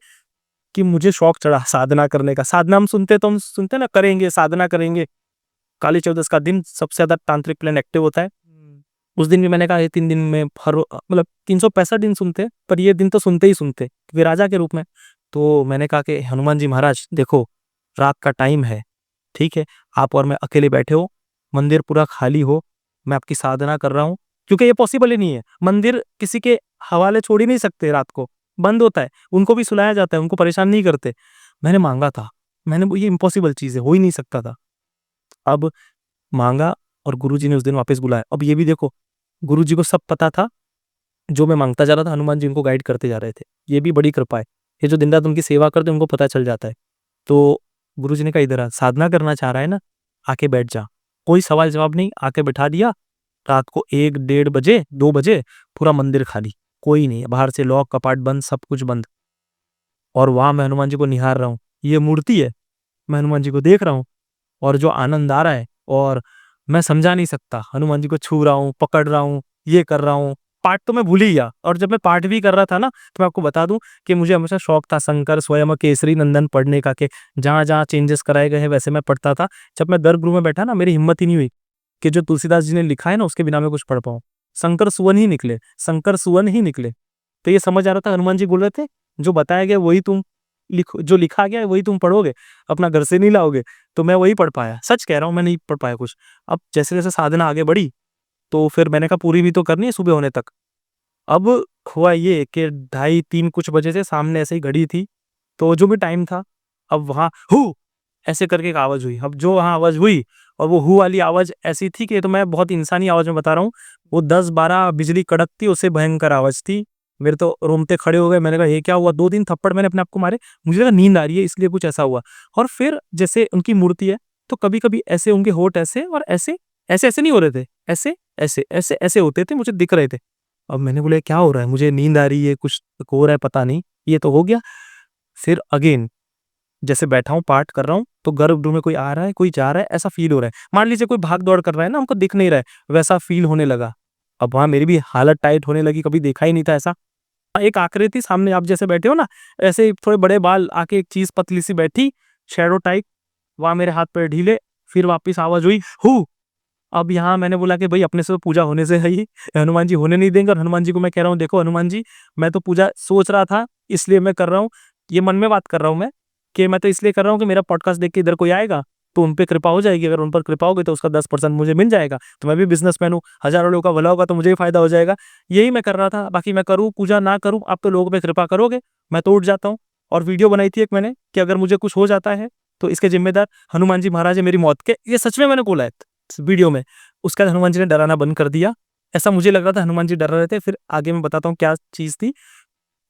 Speaker 2: कि मुझे शौक चढ़ा साधना करने का। साधना हम सुनते हैं ना, करेंगे, साधना करेंगे। काली चौदस का दिन सबसे ज़्यादा तांत्रिक प्लेन एक्टिव होता है। उस दिन भी मैंने कहा ये 3 दिन में मतलब 365 दिन सुनते, पर ये दिन तो सुनते ही सुनते, क्योंकि राजा के रूप में। तो मैंने कहा कि हनुमान जी महाराज देखो, रात का टाइम है, ठीक है, आप और मैं अकेले बैठे हो, मंदिर पूरा खाली हो, मैं आपकी साधना कर रहा हूँ, क्योंकि ये पॉसिबल ही नहीं है। मंदिर किसी के हवाले छोड़ ही नहीं सकते, रात को बंद होता है, उनको भी सुलाया जाता है, उनको परेशान नहीं करते। मैंने मांगा था, ये इम्पॉसिबल चीज़ है, हो ही नहीं सकता था। अब मांगा और गुरुजी ने उस दिन वापस बुलाया। अब ये भी देखो, गुरुजी को सब पता था, जो मैं मांगता जा रहा था हनुमान जी उनको गाइड करते जा रहे थे। ये भी बड़ी कृपा है, ये जो दिन रात उनकी सेवा करते हैं उनको पता चल जाता है। तो गुरुजी ने कहा इधर आ, साधना करना चाह रहा है ना, आके बैठ जा। कोई सवाल जवाब नहीं, आके बैठा दिया। रात को 1 डेढ़ बजे 2 बजे पूरा मंदिर खाली, कोई नहीं है, बाहर से लॉक कपाट बंद, सब कुछ बंद। और वहां मैं हनुमान जी को निहार रहा हूँ, ये मूर्ति है, मैं हनुमान जी को देख रहा हूँ, और जो आनंद आ रहा है, और मैं समझा नहीं सकता। हनुमान जी को छू रहा हूँ, पकड़ रहा हूँ, ये कर रहा हूँ। पाठ तो मैं भूल ही गया। और जब मैं पाठ भी कर रहा था ना, तो मैं आपको बता दूं कि मुझे हमेशा शौक था शंकर स्वयं केसरी नंदन पढ़ने का, कि जहां जहां चेंजेस कराए गए हैं वैसे मैं पढ़ता था। जब मैं गर्भगृह में बैठा ना, मेरी हिम्मत ही नहीं हुई कि जो तुलसीदास जी ने लिखा है ना, उसके बिना मैं कुछ पढ़ पाऊं। शंकर सुवन ही निकले, शंकर सुवन ही निकले। तो ये समझ आ रहा था, हनुमान जी बोल रहे थे जो बताया गया वही तुम लिखो, जो लिखा गया है वही तुम पढ़ोगे, अपना घर से नहीं लाओगे। तो मैं वही पढ़ पाया, सच कह रहा हूँ, मैं नहीं पढ़ पाया कुछ। अब जैसे जैसे साधना आगे बढ़ी, तो फिर मैंने कहा पूरी भी तो करनी है सुबह होने तक। अब हुआ ये कि 2:30-3 कुछ बजे से सामने ऐसे ही घड़ी थी, तो जो भी टाइम था, अब वहाँ हू ऐसे करके एक आवाज़ हुई। अब जो वहाँ आवाज़ हुई, और वो हू वाली आवाज़ ऐसी थी कि, तो मैं बहुत इंसानी आवाज़ में बता रहा हूँ, वो 10-12 बिजली कड़कती उससे भयंकर आवाज़ थी। मेरे तो रोंगटे खड़े हो गए, मैंने कहा ये क्या हुआ? 2 थप्पड़ मैंने अपने आप को मारे, मुझे लगा नींद आ रही है इसलिए कुछ ऐसा हुआ। और फिर जैसे उनकी मूर्ति है, तो कभी-कभी ऐसे उनके होंठ ऐसे और ऐसे, ऐसे-ऐसे नहीं हो रहे थे, ऐसे, ऐसे, ऐसे-ऐसे होते थे, मुझे दिख रहे थे। अब मैंने बोला क्या हो रहा है? मुझे नींद आ रही है, कुछ हो रहा है पता नहीं, ये तो हो गया। फिर अगेन जैसे बैठा हूँ, पाठ कर रहा हूँ, तो गर्भगृह में कोई आ रहा है, कोई जा रहा है, ऐसा फ़ील हो रहा है। मान लीजिए कोई भाग-दौड़ कर रहा है ना, हमको दिख नहीं रहा है, वैसा फ़ील होने लगा। अब वहाँ मेरी भी हालत टाइट होने लगी, कभी देखा ही नहीं था ऐसा। एक आकृति सामने आप जैसे बैठे हो ना, ऐसे ही थोड़े बड़े बाल, आके एक चीज़ पतली-सी बैठी, शैडो टाइप, वहाँ मेरे हाथ-पैर ढीले, फिर वापस आवाज़ हुई, हू! अब यहाँ मैंने बोला कि भई अपने से तो पूजा होने से है ही, हनुमान जी होने नहीं देंगे। और हनुमान जी को मैं कह रहा हूँ, देखो हनुमान जी, मैं तो पूजा सोच रहा था, इसलिए मैं कर रहा हूँ। ये मन में बात कर रहा हूँ मैं, कि मैं तो इसलिए कर रहा हूँ कि मेरा पॉडकास्ट देख के इधर कोई आएगा, तो उन पे कृपा हो जाएगी। अगर उन पर कृपा होगी तो उसका 10% मुझे मिल जाएगा। तो मैं भी बिज़नेसमैन हूँ, हज़ारों लोगों का भला होगा तो मुझे भी फ़ायदा हो जाएगा। यही मैं कर रहा था, बाकी मैं करूँ, पूजा ना करूँ, आप तो लोगों पे कृपा करोगे, मैं तो उठ जाता हूँ। और वीडियो बनाई थी एक मैंने, कि अगर मुझे कुछ हो जाता है, तो इसके ज़िम्मेदार हनुमान जी महाराज हैं मेरी मौत के। ये सच में मैंने बोला है इस वीडियो में। उसके बाद हनुमान जी ने डराना बंद कर दिया। ऐसा मुझे लग रहा था हनुमान जी डर रहे थे। फिर आगे मैं बताता हूँ क्या चीज़ थी।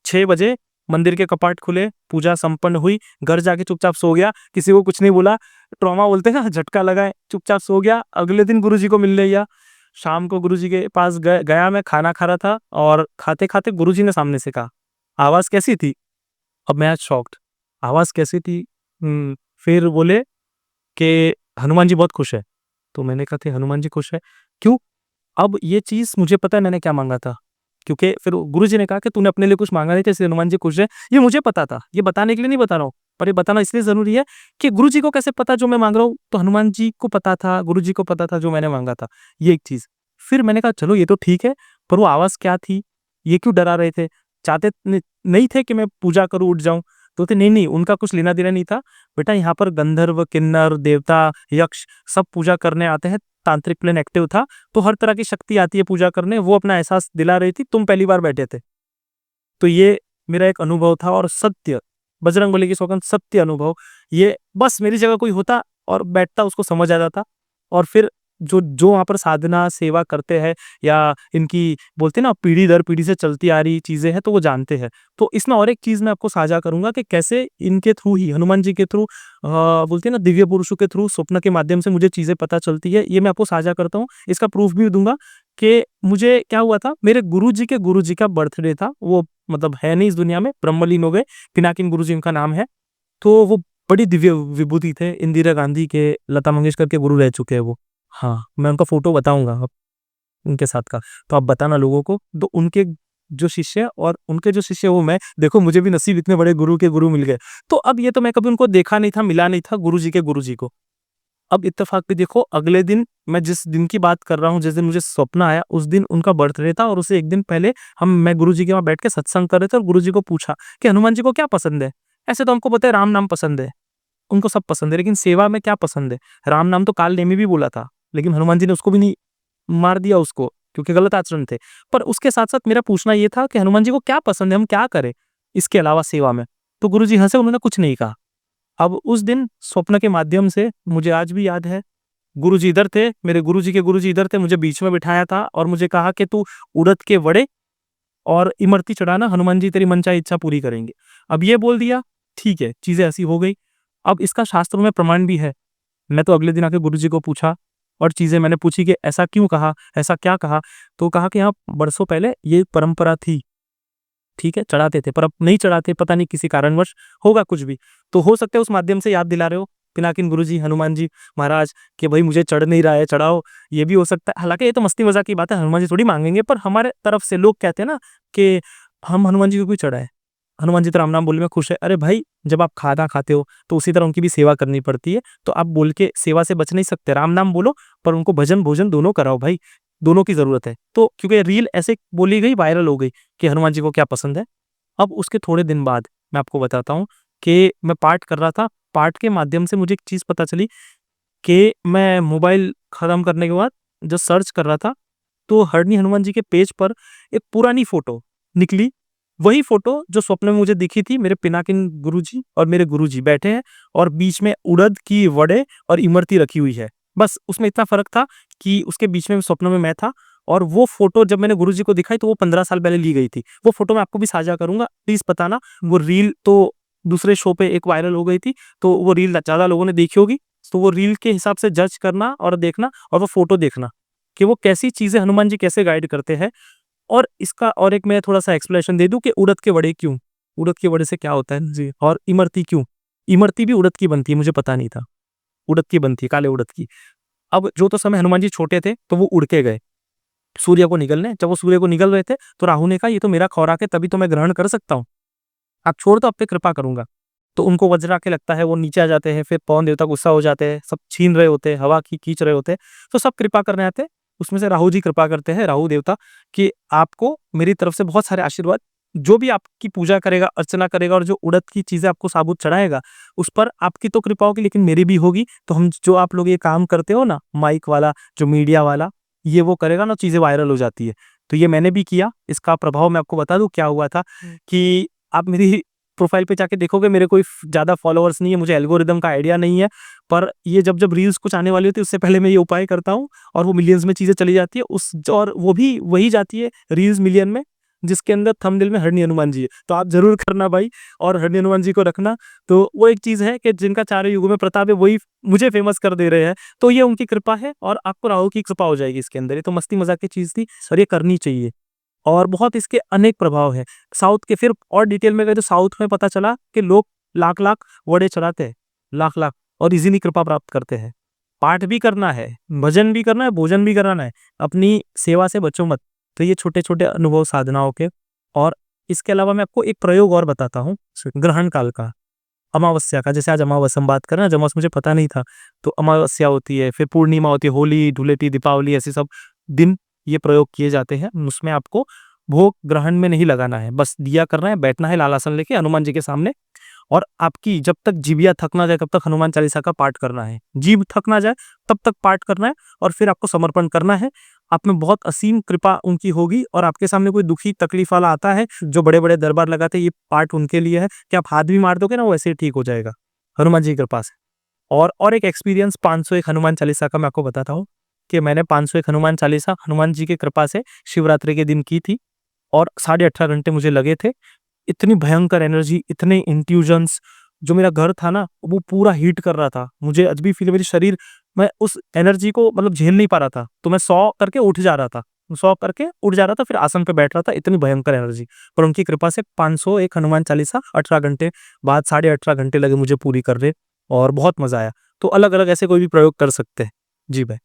Speaker 2: 6 बजे मंदिर के कपाट खुले, पूजा संपन्न हुई, घर जाके चुपचाप सो गया, किसी को कुछ नहीं बोला। ट्रॉमा बोलते हैं ना, झटका लगा है, चुपचाप सो गया। अगले दिन गुरुजी को मिलने गया। शाम को गुरुजी के पास गया मैं, खाना खा रहा था, और खाते-खाते गुरुजी ने सामने से कहा, "आवाज़ कैसी थी?" अब मैं आज शॉक्ड, आवाज़ कैसी थी? फिर बोले कि हनुमान जी बहुत खुश है। तो मैंने कहा थे हनुमान जी खुश है, क्यों? अब ये चीज़ मुझे पता है मैंने क्या माँगा था, क्योंकि फिर गुरुजी ने कहा कि तूने अपने लिए कुछ माँगा नहीं था इसलिए हनुमान जी खुश है। ये मुझे पता था, ये बताने के लिए नहीं बता रहा हूँ, पर ये बताना इसलिए ज़रूरी है कि गुरुजी को कैसे पता जो मैं माँग रहा हूँ, तो हनुमान जी को पता था, गुरुजी को पता था जो मैंने माँगा था, ये एक चीज़। फिर मैंने कहा चलो ये तो ठीक है, पर वो आवाज़ क्या थी? ये क्यों डरा रहे थे? चाहते नहीं थे कि मैं पूजा करूँ, उठ जाऊँ? तो नहीं, उनका कुछ लेना-देना नहीं था। बेटा यहाँ पर गंधर्व, किन्नर, देवता, यक्ष सब पूजा करने आते हैं, तांत्रिक प्लेन एक्टिव था, तो हर तरह की शक्ति आती है पूजा करने, वो अपना एहसास दिला रही थी, तुम पहली बार बैठे थे। तो ये मेरा एक अनुभव था, और सत्य, बजरंगबली की सौगंध, सत्य अनुभव। ये बस मेरी जगह कोई होता और बैठता, उसको समझ आ जाता। और फिर जो जो वहाँ पर साधना, सेवा करते हैं, या इनकी बोलते हैं ना पीढ़ी दर पीढ़ी से चलती आ रही चीज़ें हैं, तो वो जानते हैं। तो इसमें और एक चीज़ मैं आपको साझा करूँगा कि कैसे इनके थ्रू ही, हनुमान जी के थ्रू, बोलते हैं ना दिव्य पुरुषों के थ्रू, स्वप्न के माध्यम से मुझे चीज़ें पता चलती है। ये मैं आपको साझा करता हूँ, इसका प्रूफ भी दूँगा कि मुझे क्या हुआ था, मेरे गुरुजी का बर्थडे था। वो मतलब है नहीं इस दुनिया में, ब्रह्मलीन हो गए। पिनाकिन गुरुजी उनका नाम है। तो वो बड़ी दिव्य विभूति थे, इंदिरा गांधी के, लता मंगेशकर के गुरु रह चुके हैं वो। हाँ, मैं उनका फ़ोटो बताऊँगा अब उनके साथ का, तो आप बताना लोगों को। तो उनके जो शिष्य और उनके जो शिष्य वो मैं, देखो मुझे भी नसीब इतने बड़े गुरु के गुरु मिल गए। तो अब ये तो मैं कभी उनको देखा नहीं था, मिला नहीं था गुरुजी के गुरुजी को। अब इत्तेफ़ाक से देखो अगले दिन, मैं जिस दिन की बात कर रहा हूँ, जिस दिन मुझे स्वप्न आया, उस दिन उनका बर्थडे था और उससे 1 दिन पहले मैं गुरुजी के वहाँ बैठ के सत्संग कर रहे थे और गुरुजी को पूछा कि हनुमान जी को क्या पसंद है? ऐसे तो हमको पता है राम नाम पसंद है, उनको सब पसंद है, लेकिन सेवा में क्या पसंद है? राम नाम तो काल नेमी भी बोला था, लेकिन हनुमान जी ने उसको भी नहीं, मार दिया उसको, क्योंकि गलत आचरण थे। पर उसके साथ-साथ मेरा पूछना ये था कि हनुमान जी को क्या पसंद है? हम क्या करें इसके अलावा सेवा में? तो गुरुजी हँसे, उन्होंने कुछ नहीं कहा। अब उस दिन स्वप्न के माध्यम से मुझे आज भी याद है, गुरुजी इधर थे, मेरे गुरुजी के गुरुजी इधर थे, मुझे बीच में बिठाया था और मुझे कहा कि तू उड़द के वड़े और इमरती चढ़ाना, हनुमान जी तेरी मनचाही इच्छा पूरी करेंगे। अब ये बोल दिया, ठीक है, चीज़ें ऐसी हो गई। अब इसका शास्त्रों में प्रमाण भी है। मैं तो अगले दिन आके गुरुजी को पूछा और चीज़ें मैंने पूछी कि ऐसा क्यों कहा? ऐसा क्या कहा? तो कहा कि हाँ, बरसों पहले ये परंपरा थी। ठीक है, चढ़ाते थे, पर अब नहीं चढ़ाते, पता नहीं किसी कारणवश, होगा कुछ भी। तो हो सकता है उस माध्यम से याद दिला रहे हो पिनाकिन गुरुजी, हनुमान जी महाराज, कि भाई मुझे चढ़ नहीं रहा है, चढ़ाओ। ये भी हो सकता है। हालाँकि ये तो मस्ती मज़ाक की बात है, हनुमान जी थोड़ी माँगेंगे, पर हमारे तरफ से लोग कहते हैं ना कि हम हनुमान जी को क्यों चढ़ाएँ? हनुमान जी तो राम नाम बोलने में खुश है। अरे भाई, जब आप खाना खाते हो, तो उसी तरह उनकी भी सेवा करनी पड़ती है। तो आप बोल के सेवा से बच नहीं सकते। राम नाम बोलो, पर उनको भजन, भोजन दोनों कराओ भाई, दोनों की ज़रूरत है। तो क्योंकि रील ऐसे बोली गई, वायरल हो गई कि हनुमान जी को क्या पसंद है। अब उसके थोड़े दिन बाद मैं आपको बताता हूँ कि मैं पाठ कर रहा था। पाठ के माध्यम से मुझे एक चीज़ पता चली कि मैं मोबाइल खत्म करने के बाद जब सर्च कर रहा था, तो हरणी हनुमान जी के पेज पर एक पुरानी फ़ोटो निकली। वही फ़ोटो जो स्वप्न में मुझे दिखी थी, मेरे पिनाकिन गुरुजी और मेरे गुरुजी बैठे हैं और बीच में उड़द की वड़े और इमरती रखी हुई है। बस उसमें इतना फ़र्क था कि उसके बीच में स्वप्न में मैं था और वो फ़ोटो जब मैंने गुरुजी को दिखाई, तो वो 15 साल पहले ली गई थी। वो फ़ोटो मैं आपको भी साझा करूँगा, प्लीज़ बताना। वो रील तो दूसरे शो पे एक वायरल हो गई थी, तो वो रील ज़्यादा लोगों ने देखी होगी। तो वो रील के हिसाब से जज करना और देखना और वो फ़ोटो देखना कि वो कैसी चीज़ें हनुमान जी कैसे गाइड करते हैं। और इसका और एक मैं थोड़ा-सा एक्सप्लेनेशन दे दूँ कि उड़द के वड़े क्यों? उड़द के वड़े से क्या होता है? जी। और इमरती क्यों? इमरती भी उड़द की बनती है, मुझे पता नहीं था। उड़द की बनती है, काले उड़द की। अब जो तो समय हनुमान जी छोटे थे, तो वो उड़ के गए सूर्य को निगलने। जब वो सूर्य को निगल रहे थे, तो राहु ने कहा, "ये तो मेरा खुराक है, तभी तो मैं ग्रहण कर सकता हूँ। आप छोड़ दो, आप पे कृपा करूँगा।" तो उनको वज्र आके लगता है, वो नीचे आ जाते हैं, फिर पवन देवता गुस्सा हो जाते हैं, सब छीन रहे होते हैं, हवा खींच रहे होते हैं, तो सब कृपा करने आते हैं। उसमें से राहु जी कृपा करते हैं, राहु देवता, कि आपको मेरी तरफ से बहुत सारे आशीर्वाद, जो भी आपकी पूजा करेगा, अर्चना करेगा और जो उड़द की चीज़ें आपको साबुत चढ़ाएगा, उस पर आपकी तो कृपा होगी, लेकिन मेरी भी होगी। तो हम जो आप लोग ये काम करते हो ना, माइक वाला, जो मीडिया वाला, ये वो करेगा ना, चीज़ें वायरल हो जाती है। तो ये मैंने भी किया। इसका प्रभाव मैं आपको बता दूँ क्या हुआ था कि आप मेरी प्रोफ़ाइल पे जाके देखोगे, मेरे कोई ज़्यादा फ़ॉलोअर्स नहीं है, मुझे एल्गोरिदम का आइडिया नहीं है। पर ये जब रील्स कुछ आने वाली होती है, उससे पहले मैं ये उपाय करता हूँ और वो मिलियंस में चीज़ें चली जाती है, और वो भी वही जाती है रील्स मिलियन में, जिसके अंदर थंबनेल में हरणी हनुमान जी है। तो आप ज़रूर करना भाई, और हरणी हनुमान जी को रखना। तो वो एक चीज़ है कि जिनका चारों युगों में प्रताप है, वही मुझे फ़ेमस कर दे रहे हैं। तो ये उनकी कृपा है और आपको राहु की कृपा हो जाएगी इसके अंदर। ये तो मस्ती मज़ाक की चीज़ थी और ये करनी चाहिए। और बहुत इसके अनेक प्रभाव हैं। साउथ के, फिर और डिटेल में गए तो साउथ में पता चला कि लोग लाख-लाख वड़े चढ़ाते हैं, लाख-लाख, और इज़िली कृपा प्राप्त करते हैं। पाठ भी करना है, भजन भी करना है, भोजन भी कराना है, अपनी सेवा से बचो मत। तो ये छोटे-छोटे अनुभव साधनाओं के। और इसके अलावा मैं आपको एक प्रयोग और बताता हूँ, ग्रहण काल का, अमावस्या का। जैसे आज अमावस्या हम बात कर रहे हैं, आज अमावस्या मुझे पता नहीं था, तो अमावस्या होती है, फिर पूर्णिमा होती है, होली, धूलेटी, दीपावली, ऐसे सब दिन ये प्रयोग किए जाते हैं। उसमें आपको भोग ग्रहण में नहीं लगाना है, बस दिया करना है, बैठना है लाल आसन लेके हनुमान जी के सामने, और आपकी जब तक जीभिया थक ना जाए, तब तक हनुमान चालीसा का पाठ करना है। जीभ थक ना जाए, तब तक पाठ करना है और फिर आपको समर्पण करना है। आप में बहुत असीम कृपा उनकी होगी, और आपके सामने कोई दुखी तकलीफ वाला आता है, जो बड़े-बड़े दरबार लगाते हैं, ये पाठ उनके लिए है कि आप हाथ भी मार दोगे ना, वो वैसे ही ठीक हो जाएगा, हनुमान जी की कृपा से। और एक एक्सपीरियंस 501 हनुमान चालीसा का मैं आपको बताता हूँ कि मैंने 501 हनुमान चालीसा हनुमान जी की कृपा से शिवरात्रि के दिन की थी, और साढ़े 18 घंटे मुझे लगे थे। इतनी भयंकर एनर्जी, इतने इंट्यूजन्स, जो मेरा घर था ना, वो पूरा हीट कर रहा था। मुझे आज भी फ़ील है, मेरी शरीर, मैं उस एनर्जी को मतलब झेल नहीं पा रहा था, तो मैं 100 करके उठ जा रहा था। 100 करके उठ जा रहा था, फिर आसन पे बैठ रहा था, इतनी भयंकर एनर्जी। पर उनकी कृपा से 501 हनुमान चालीसा 18 घंटे बाद 18.5 घंटे लगे मुझे पूरी कर रहे, और बहुत मजा आया। तो अलग अलग ऐसे कोई भी प्रयोग कर सकते हैं। जी भाई।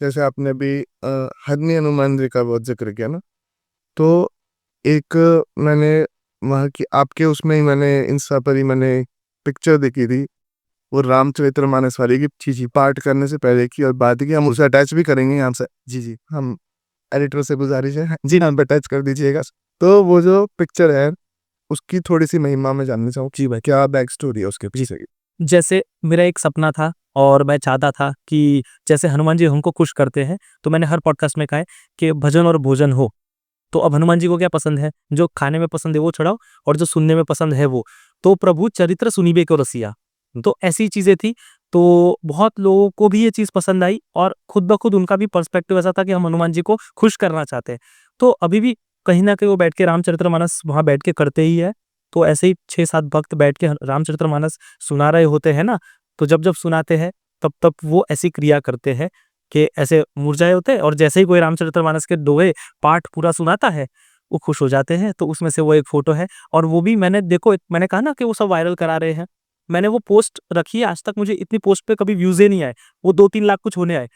Speaker 1: जैसे आपने भी हरनी हनुमान जी का बहुत जिक्र किया ना, तो एक मैंने वहाँ की आपके उसमें ही मैंने इंस्टा पर ही मैंने पिक्चर देखी थी, वो रामचरितमानस वाली की। जी जी, पार्ट करने से पहले की और बाद की हम उसे अटैच भी करेंगे यहाँ से। जी जी, हम एडिटर से गुजारिश है जी नाम पे अटैच कर दीजिएगा। तो वो जो पिक्चर है उसकी थोड़ी सी महिमा में जानना चाहूँ।
Speaker 2: जी भाई।
Speaker 1: क्या बैक स्टोरी है उसके पीछे की?
Speaker 2: जैसे मेरा एक सपना था और मैं चाहता था कि जैसे हनुमान जी हमको खुश करते हैं, तो मैंने हर पॉडकास्ट में कहा है कि भजन और भोजन हो। तो अब हनुमान जी को क्या पसंद है? जो खाने में पसंद है वो चढ़ाओ, और जो सुनने में पसंद है वो। तो प्रभु चरित्र सुनीबे को रसिया। तो ऐसी चीजें थी। तो बहुत लोगों को भी ये चीज पसंद आई, और खुद ब खुद उनका भी पर्सपेक्टिव ऐसा था कि हम हनुमान जी को खुश करना चाहते हैं। तो अभी भी कहीं ना कहीं वो बैठ के रामचरितमानस वहां बैठ के करते ही है। तो ऐसे ही 6-7 भक्त बैठ के रामचरितमानस सुना रहे होते हैं ना, तो जब जब सुनाते हैं तब तब वो ऐसी क्रिया करते हैं कि ऐसे मुरझाए होते हैं, और जैसे ही कोई रामचरितमानस के दोहे पाठ पूरा सुनाता है, वो खुश हो जाते हैं। तो उसमें से वो एक फोटो है, और वो भी मैंने देखो, मैंने कहा ना कि वो सब वायरल करा रहे हैं। मैंने वो पोस्ट रखी है, आज तक मुझे इतनी पोस्ट पे कभी व्यूज ही नहीं आए। वो 2-3 लाख कुछ होने आए।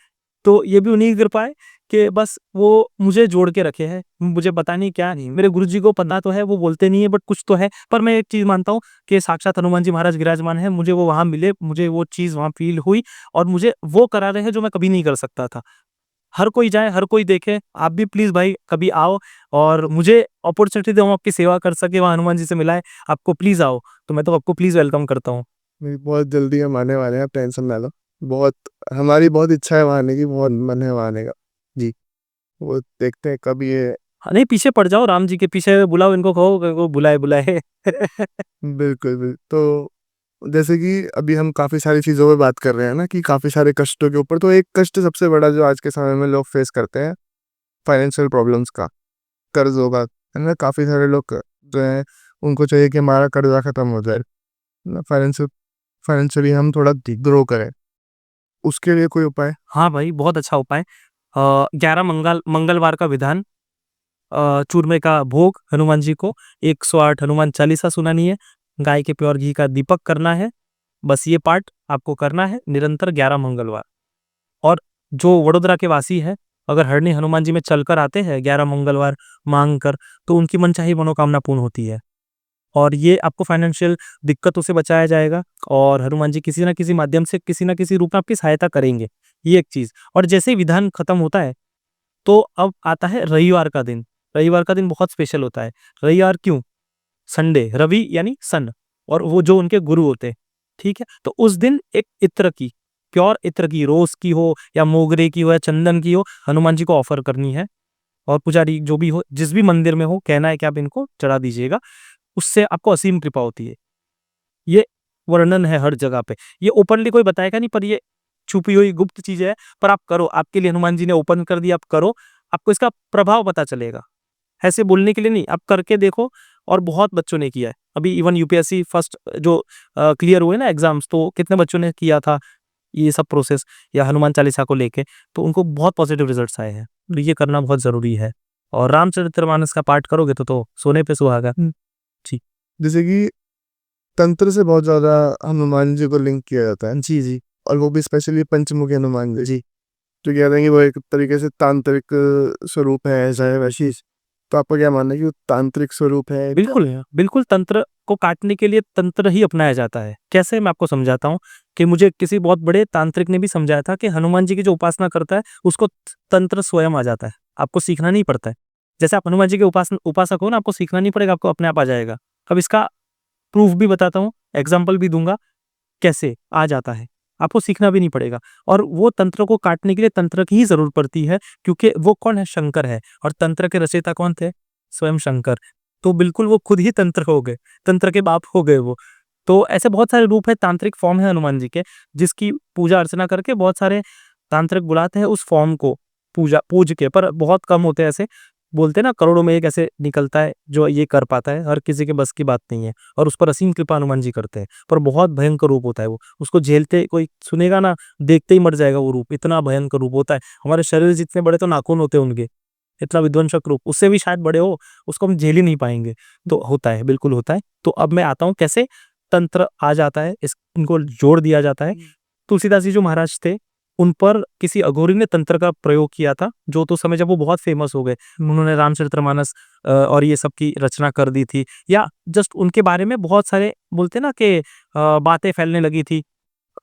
Speaker 2: तो ये भी उन्हीं की कृपा है कि बस वो मुझे जोड़ के रखे हैं। मुझे पता नहीं क्या नहीं, मेरे गुरुजी को पता तो है, वो बोलते नहीं है, बट कुछ तो है। पर मैं एक चीज मानता हूँ कि साक्षात हनुमान जी महाराज विराजमान है, मुझे वो वहां मिले, मुझे वो चीज वहां फील हुई, और मुझे वो करा रहे हैं जो मैं कभी नहीं कर सकता था। हर कोई जाए, हर कोई देखे। आप भी प्लीज भाई कभी आओ, और मुझे अपॉर्चुनिटी दो, हम आपकी सेवा कर सके, वहां हनुमान जी से मिलाए आपको, प्लीज आओ। तो मैं तो आपको प्लीज वेलकम करता हूँ।
Speaker 1: नहीं, बहुत जल्दी हम आने वाले हैं, आप टेंशन ना लो। बहुत हमारी बहुत इच्छा है वहाँ आने की, बहुत मन है वहाँ आने का। जी, वो देखते हैं कब ये।
Speaker 2: हाँ, नहीं पीछे पड़ जाओ, राम जी के पीछे बुलाओ, इनको कहो इनको बुलाए बुलाए।
Speaker 1: बिल्कुल बिल्कुल। तो जैसे कि अभी हम काफ़ी सारी चीज़ों पे बात कर रहे हैं ना, कि काफ़ी सारे कष्टों के ऊपर, तो एक कष्ट सबसे बड़ा जो आज के समय में लोग फेस करते हैं, फाइनेंशियल प्रॉब्लम्स का, कर्जों का, है ना। काफ़ी सारे लोग जो हैं उनको चाहिए कि हमारा कर्जा खत्म हो जाए ना, फाइनेंशियली हम थोड़ा ग्रो करें। उसके लिए कोई उपाय?
Speaker 2: हाँ भाई, बहुत अच्छा उपाय। 11 मंगलवार का विधान, चूरमे का भोग हनुमान जी को, 108 हनुमान चालीसा सुनानी है, गाय के प्योर घी का दीपक करना है। बस ये पाठ आपको करना है निरंतर 11 मंगलवार। और जो वडोदरा के वासी है, अगर हरणी हनुमान जी में चलकर आते हैं 11 मंगलवार मांग कर, तो उनकी मनचाही मनोकामना पूर्ण होती है। और ये आपको फाइनेंशियल दिक्कतों से बचाया जाएगा, और हनुमान जी किसी ना किसी माध्यम से, किसी ना किसी रूप में आपकी सहायता करेंगे। ये एक चीज। और जैसे ही विधान खत्म होता है, तो अब आता है रविवार का दिन। रविवार का दिन बहुत स्पेशल होता है। रविवार क्यों? संडे, रवि यानी सन, और वो जो उनके गुरु होते हैं। ठीक है, तो उस दिन एक इत्र की, प्योर इत्र की, रोज की हो या मोगरे की हो या चंदन की हो, हनुमान जी को ऑफर करनी है। और पुजारी जो भी हो, जिस भी मंदिर में हो, कहना है कि आप इनको चढ़ा दीजिएगा। उससे आपको असीम कृपा होती है। ये वर्णन है हर जगह पे। ये ओपनली कोई बताएगा नहीं, पर ये छुपी हुई गुप्त चीज है। पर आप करो, आपके लिए हनुमान जी ने ओपन कर दिया, आप करो। आपको इसका प्रभाव पता चलेगा। ऐसे बोलने के लिए नहीं, आप करके देखो। और बहुत बच्चों ने किया है। अभी इवन यूपीएससी फर्स्ट जो क्लियर हुए ना एग्जाम्स, तो कितने बच्चों ने किया था ये सब प्रोसेस, या हनुमान चालीसा को लेके, तो उनको बहुत पॉजिटिव रिजल्ट्स आए हैं। तो ये करना बहुत जरूरी है। और रामचरितमानस का पाठ करोगे तो सोने पे सुहागा। जी
Speaker 1: जैसे कि तंत्र से बहुत ज़्यादा हनुमान जी को लिंक किया जाता है,
Speaker 2: जी जी
Speaker 1: और वो भी स्पेशली पंचमुखी हनुमान जी,
Speaker 2: जी।
Speaker 1: जो कहते हैं कि वो एक तरीके से तांत्रिक स्वरूप है, ऐसा है वैसी। तो आपका क्या मानना है कि वो तांत्रिक स्वरूप है?
Speaker 2: बिल्कुल है, बिल्कुल। तंत्र को काटने के लिए तंत्र ही अपनाया जाता है। कैसे, मैं आपको समझाता हूँ। कि मुझे किसी बहुत बड़े तांत्रिक ने भी समझाया था कि हनुमान जी की जो उपासना करता है, उसको तंत्र स्वयं आ जाता है। आपको सीखना नहीं पड़ता है। जैसे आप हनुमान जी के उपासक हो ना, आपको सीखना नहीं पड़ेगा, आपको अपने आप आ जाएगा। अब इसका प्रूफ भी बताता हूँ, एग्जाम्पल भी दूंगा, कैसे आ जाता है। आपको सीखना भी नहीं पड़ेगा। और वो तंत्र को काटने के लिए तंत्र की ही जरूरत पड़ती है, क्योंकि वो कौन है? शंकर है। और तंत्र के रचयिता कौन थे? स्वयं शंकर। तो बिल्कुल वो खुद ही तंत्र हो गए, तंत्र के बाप हो गए वो। तो ऐसे बहुत सारे रूप है, तांत्रिक फॉर्म है हनुमान जी के, जिसकी पूजा अर्चना करके बहुत सारे तांत्रिक बुलाते हैं उस फॉर्म को पूज के। पर बहुत कम होते हैं ऐसे। बोलते हैं ना, करोड़ों में एक ऐसे निकलता है जो ये कर पाता है। हर किसी के बस की बात नहीं है, और उस पर असीम कृपा हनुमान जी करते हैं। पर बहुत भयंकर रूप होता है वो। उसको झेलते कोई सुनेगा ना, देखते ही मर जाएगा वो रूप। इतना भयंकर रूप होता है। हमारे शरीर जितने बड़े तो नाखून होते हैं उनके, इतना विध्वंसक रूप, उससे भी शायद बड़े हो, उसको हम झेल ही नहीं पाएंगे। तो होता है, बिल्कुल होता है। तो अब मैं आता हूँ कैसे तंत्र आ जाता है, इनको जोड़ दिया जाता है। तुलसीदास जी जो महाराज थे, उन पर किसी अघोरी ने तंत्र का प्रयोग किया था, जो तो समय जब वो बहुत फेमस हो गए, उन्होंने रामचरितमानस और ये सब की रचना कर दी थी, या जस्ट उनके बारे में बहुत सारे बोलते ना कि बातें फैलने लगी थी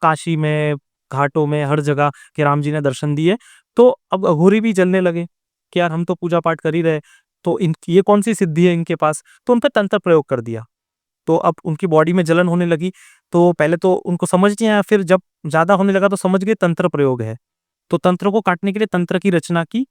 Speaker 2: काशी में, घाटों में, हर जगह कि राम जी ने दर्शन दिए। तो अब अघोरी भी जलने लगे कि यार हम तो पूजा पाठ कर ही रहे, तो इन ये कौन सी सिद्धि है इनके पास, तो उन पर तंत्र प्रयोग कर दिया। तो अब उनकी बॉडी में जलन होने लगी, तो पहले तो उनको समझ नहीं आया, फिर जब ज्यादा होने लगा तो समझ गए तंत्र प्रयोग है। तो तंत्र को काटने के लिए तंत्र की रचना की,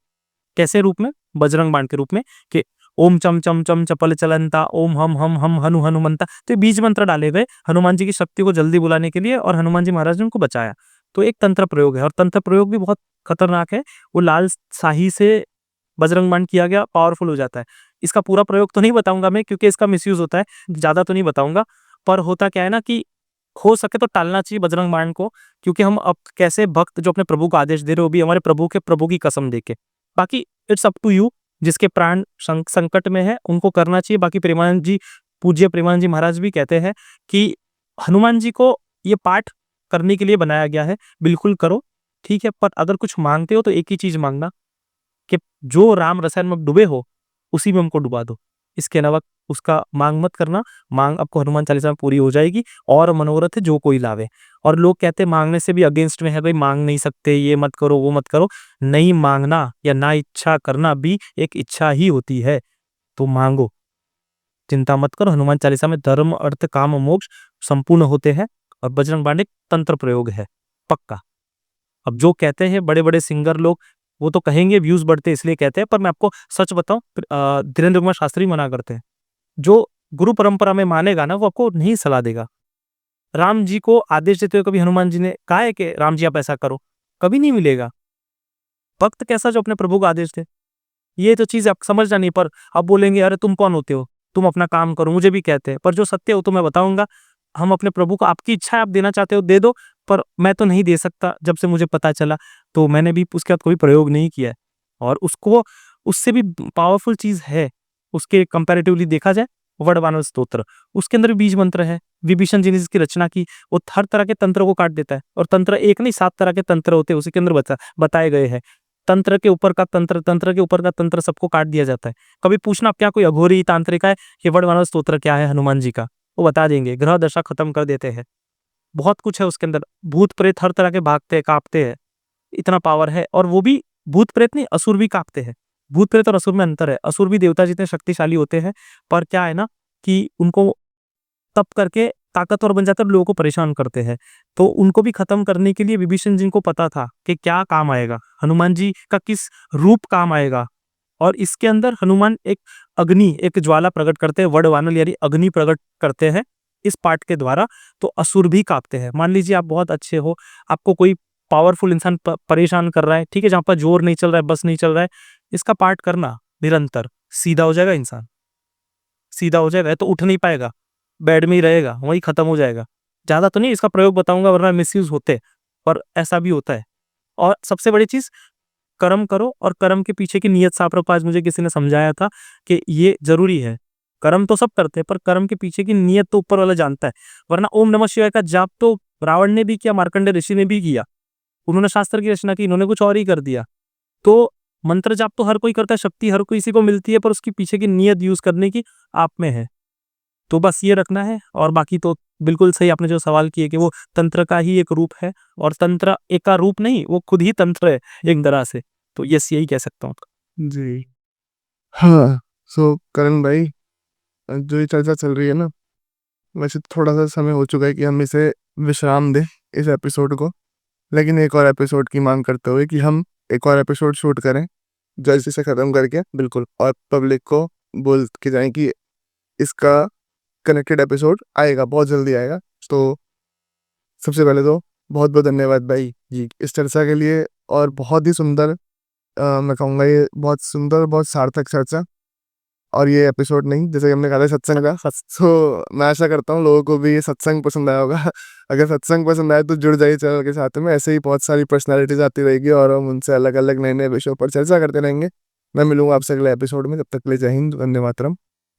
Speaker 2: कैसे रूप में, बजरंग बाण के रूप में, कि ओम चम चम चम चपल चलंता, ओम हम हनु हनुमंता। तो ये बीज मंत्र डाले गए हनुमान जी की शक्ति को जल्दी बुलाने के लिए, और हनुमान जी महाराज ने उनको बचाया। तो एक तंत्र प्रयोग है, और तंत्र प्रयोग भी बहुत खतरनाक है। वो लाल शाही से बजरंग बाण किया गया, पावरफुल हो जाता है। इसका पूरा प्रयोग तो नहीं बताऊंगा मैं, क्योंकि इसका मिसयूज होता है, ज्यादा तो नहीं बताऊंगा। पर होता क्या है ना कि हो सके तो टालना चाहिए बजरंग बाण को, क्योंकि हम अब कैसे भक्त जो अपने प्रभु को आदेश दे रहे हो, भी हमारे प्रभु के प्रभु की कसम देके। बाकी इट्स अप टू यू, जिसके प्राण संकट में है उनको करना चाहिए। बाकी प्रेमानंद जी, पूज्य प्रेमानंद जी महाराज भी कहते हैं कि हनुमान जी को ये पाठ करने के लिए बनाया गया है, बिल्कुल करो, ठीक है। पर अगर कुछ मांगते हो तो एक ही चीज मांगना कि जो राम रसायन में डूबे हो उसी में हमको डुबा दो, इसके अलावा उसका मांग मत करना। मांग आपको हनुमान चालीसा में पूरी हो जाएगी, और मनोरथ है जो कोई लावे। और लोग कहते हैं मांगने से भी अगेंस्ट में है, भाई मांग नहीं सकते, ये मत करो वो मत करो। नहीं मांगना या ना इच्छा करना भी एक इच्छा ही होती है। तो मांगो, चिंता मत करो। हनुमान चालीसा में धर्म अर्थ काम मोक्ष संपूर्ण होते हैं, और बजरंग बाण एक तंत्र प्रयोग है पक्का। अब जो कहते हैं बड़े बड़े सिंगर लोग, वो तो कहेंगे व्यूज बढ़ते इसलिए कहते हैं, पर मैं आपको सच बताऊं, धीरेन्द्र कुमार शास्त्री मना करते हैं। जो गुरु परंपरा में मानेगा ना, वो आपको नहीं सलाह देगा। राम जी को आदेश देते हुए कभी हनुमान जी ने कहा है कि राम जी आप ऐसा करो? कभी नहीं मिलेगा। भक्त कैसा जो अपने प्रभु को आदेश दे, ये तो चीज आप समझना नहीं। पर आप बोलेंगे अरे तुम कौन होते हो, तुम अपना काम करो, मुझे भी कहते हैं। पर जो सत्य हो तो मैं बताऊंगा, हम अपने प्रभु को, आपकी इच्छा है आप देना चाहते हो दे दो, पर मैं तो नहीं दे सकता। जब से मुझे पता चला तो मैंने भी उसके बाद कोई प्रयोग नहीं किया है। और उसको, उससे भी पावरफुल चीज है उसके कंपैरेटिवली देखा जाए, वडवानर स्तोत्र, उसके अंदर भी बीज मंत्र है। विभीषण जी ने जिसकी रचना की, वो हर तरह के तंत्र को काट देता है। और तंत्र एक नहीं, 7 तरह के तंत्र होते हैं, उसी के अंदर बताए गए हैं। तंत्र के ऊपर का तंत्र, तंत्र के ऊपर का तंत्र, सबको काट दिया जाता है। कभी पूछना क्या कोई अघोरी तांत्रिक है कि वडवानर स्तोत्र क्या है हनुमान जी का, वो बता देंगे। ग्रह दशा खत्म कर देते हैं, बहुत कुछ है उसके अंदर। भूत प्रेत हर तरह के भागते हैं, कांपते हैं, इतना पावर है। और वो भी भूत प्रेत नहीं, असुर भी कांपते हैं। भूत प्रेत और असुर में अंतर है। असुर भी देवता जितने शक्तिशाली होते हैं, पर क्या है ना कि उनको तप करके ताकतवर बन जाकर लोगों को परेशान करते हैं। तो उनको भी खत्म करने के लिए विभीषण जी को पता था कि क्या काम आएगा, हनुमान जी का किस रूप काम आएगा। और इसके अंदर हनुमान एक अग्नि, एक ज्वाला प्रकट करते हैं, वडवानल यानी अग्नि प्रकट करते हैं इस पाठ के द्वारा। तो असुर भी कांपते हैं। मान लीजिए आप बहुत अच्छे हो, आपको कोई पावरफुल इंसान परेशान कर रहा है, ठीक है, जहां पर जोर नहीं चल रहा है, बस नहीं चल रहा है, इसका पाठ करना निरंतर, सीधा हो जाएगा इंसान, सीधा हो जाएगा। तो उठ नहीं पाएगा, बेड में ही रहेगा, वही खत्म हो जाएगा। ज्यादा तो नहीं इसका प्रयोग बताऊंगा, वरना मिसयूज होते, पर ऐसा भी होता है। और सबसे बड़ी चीज, कर्म करो, और कर्म के पीछे की नीयत साफ रखो। आज मुझे किसी ने समझाया था कि ये जरूरी है। कर्म तो सब करते हैं, पर कर्म के पीछे की नीयत तो ऊपर वाला जानता है। वरना ओम नमः शिवाय का जाप तो रावण ने भी किया, मार्कंडेय ऋषि ने भी किया, उन्होंने शास्त्र की रचना की, इन्होंने कुछ और ही कर दिया। तो मंत्र जाप तो हर कोई करता है, शक्ति हर किसी को मिलती है, पर उसकी पीछे की नीयत यूज करने की आप में है। तो बस ये रखना है। और बाकी तो बिल्कुल सही आपने जो सवाल किए कि वो तंत्र का ही एक रूप है, और तंत्र एक का रूप नहीं, वो खुद ही तंत्र है एक तरह से। तो यस, यही कह सकता हूँ।
Speaker 1: जी हाँ। सो करण भाई, जो ये चर्चा चल रही है ना, वैसे थोड़ा सा समय हो चुका है कि हम इसे विश्राम दें, इस एपिसोड को। लेकिन एक और एपिसोड की मांग करते हुए कि हम एक और एपिसोड शूट करें जल्दी से ख़त्म करके,
Speaker 2: बिल्कुल।
Speaker 1: और पब्लिक को बोल के जाएं कि इसका कनेक्टेड एपिसोड आएगा, बहुत जल्दी आएगा। तो सबसे पहले तो बहुत बहुत धन्यवाद भाई जी इस चर्चा के लिए। और बहुत ही सुंदर, मैं कहूँगा ये बहुत सुंदर, बहुत सार्थक चर्चा। और ये एपिसोड नहीं, जैसे कि हमने कहा था सत्संग का, तो मैं आशा करता हूँ लोगों को भी ये सत्संग पसंद आया होगा। अगर सत्संग पसंद आए तो जुड़ जाइए चैनल के साथ में। ऐसे ही बहुत सारी पर्सनालिटीज आती रहेगी, और हम उनसे अलग अलग नए नए विषयों पर चर्चा करते रहेंगे। मैं मिलूंगा आपसे अगले एपिसोड में। तब तक के लिए जय हिंद, वंदे मातरम,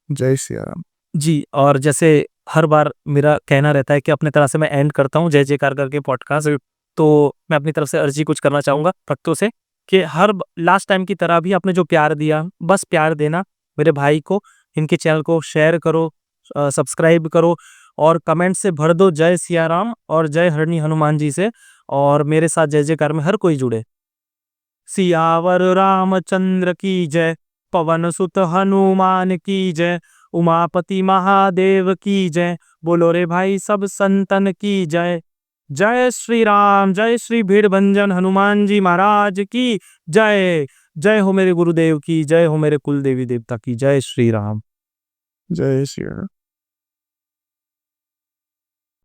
Speaker 1: जय श्री राम।
Speaker 2: जी, और जैसे हर बार मेरा कहना रहता है कि अपने तरह से मैं एंड करता हूँ जय जयकार करके पॉडकास्ट, तो मैं अपनी तरफ से अर्जी कुछ करना चाहूँगा भक्तों से कि हर लास्ट टाइम की तरह भी आपने जो प्यार दिया, बस प्यार देना मेरे भाई को। इनके चैनल को शेयर करो, सब्सक्राइब करो और कमेंट से भर दो जय सिया राम और जय हरणी हनुमान जी से, और मेरे साथ जय जयकार में हर कोई जुड़े। सियावर रामचंद्र की जय, पवन सुत हनुमान की जय, उमापति महादेव की जय, बोलो रे भाई सब संतन की जय। जय श्री राम, जय श्री भीड़भंजन हनुमान जी महाराज की जय। जय हो मेरे गुरुदेव की, जय हो मेरे कुल देवी देवता की, जय श्री राम।
Speaker 1: जय श्री राम।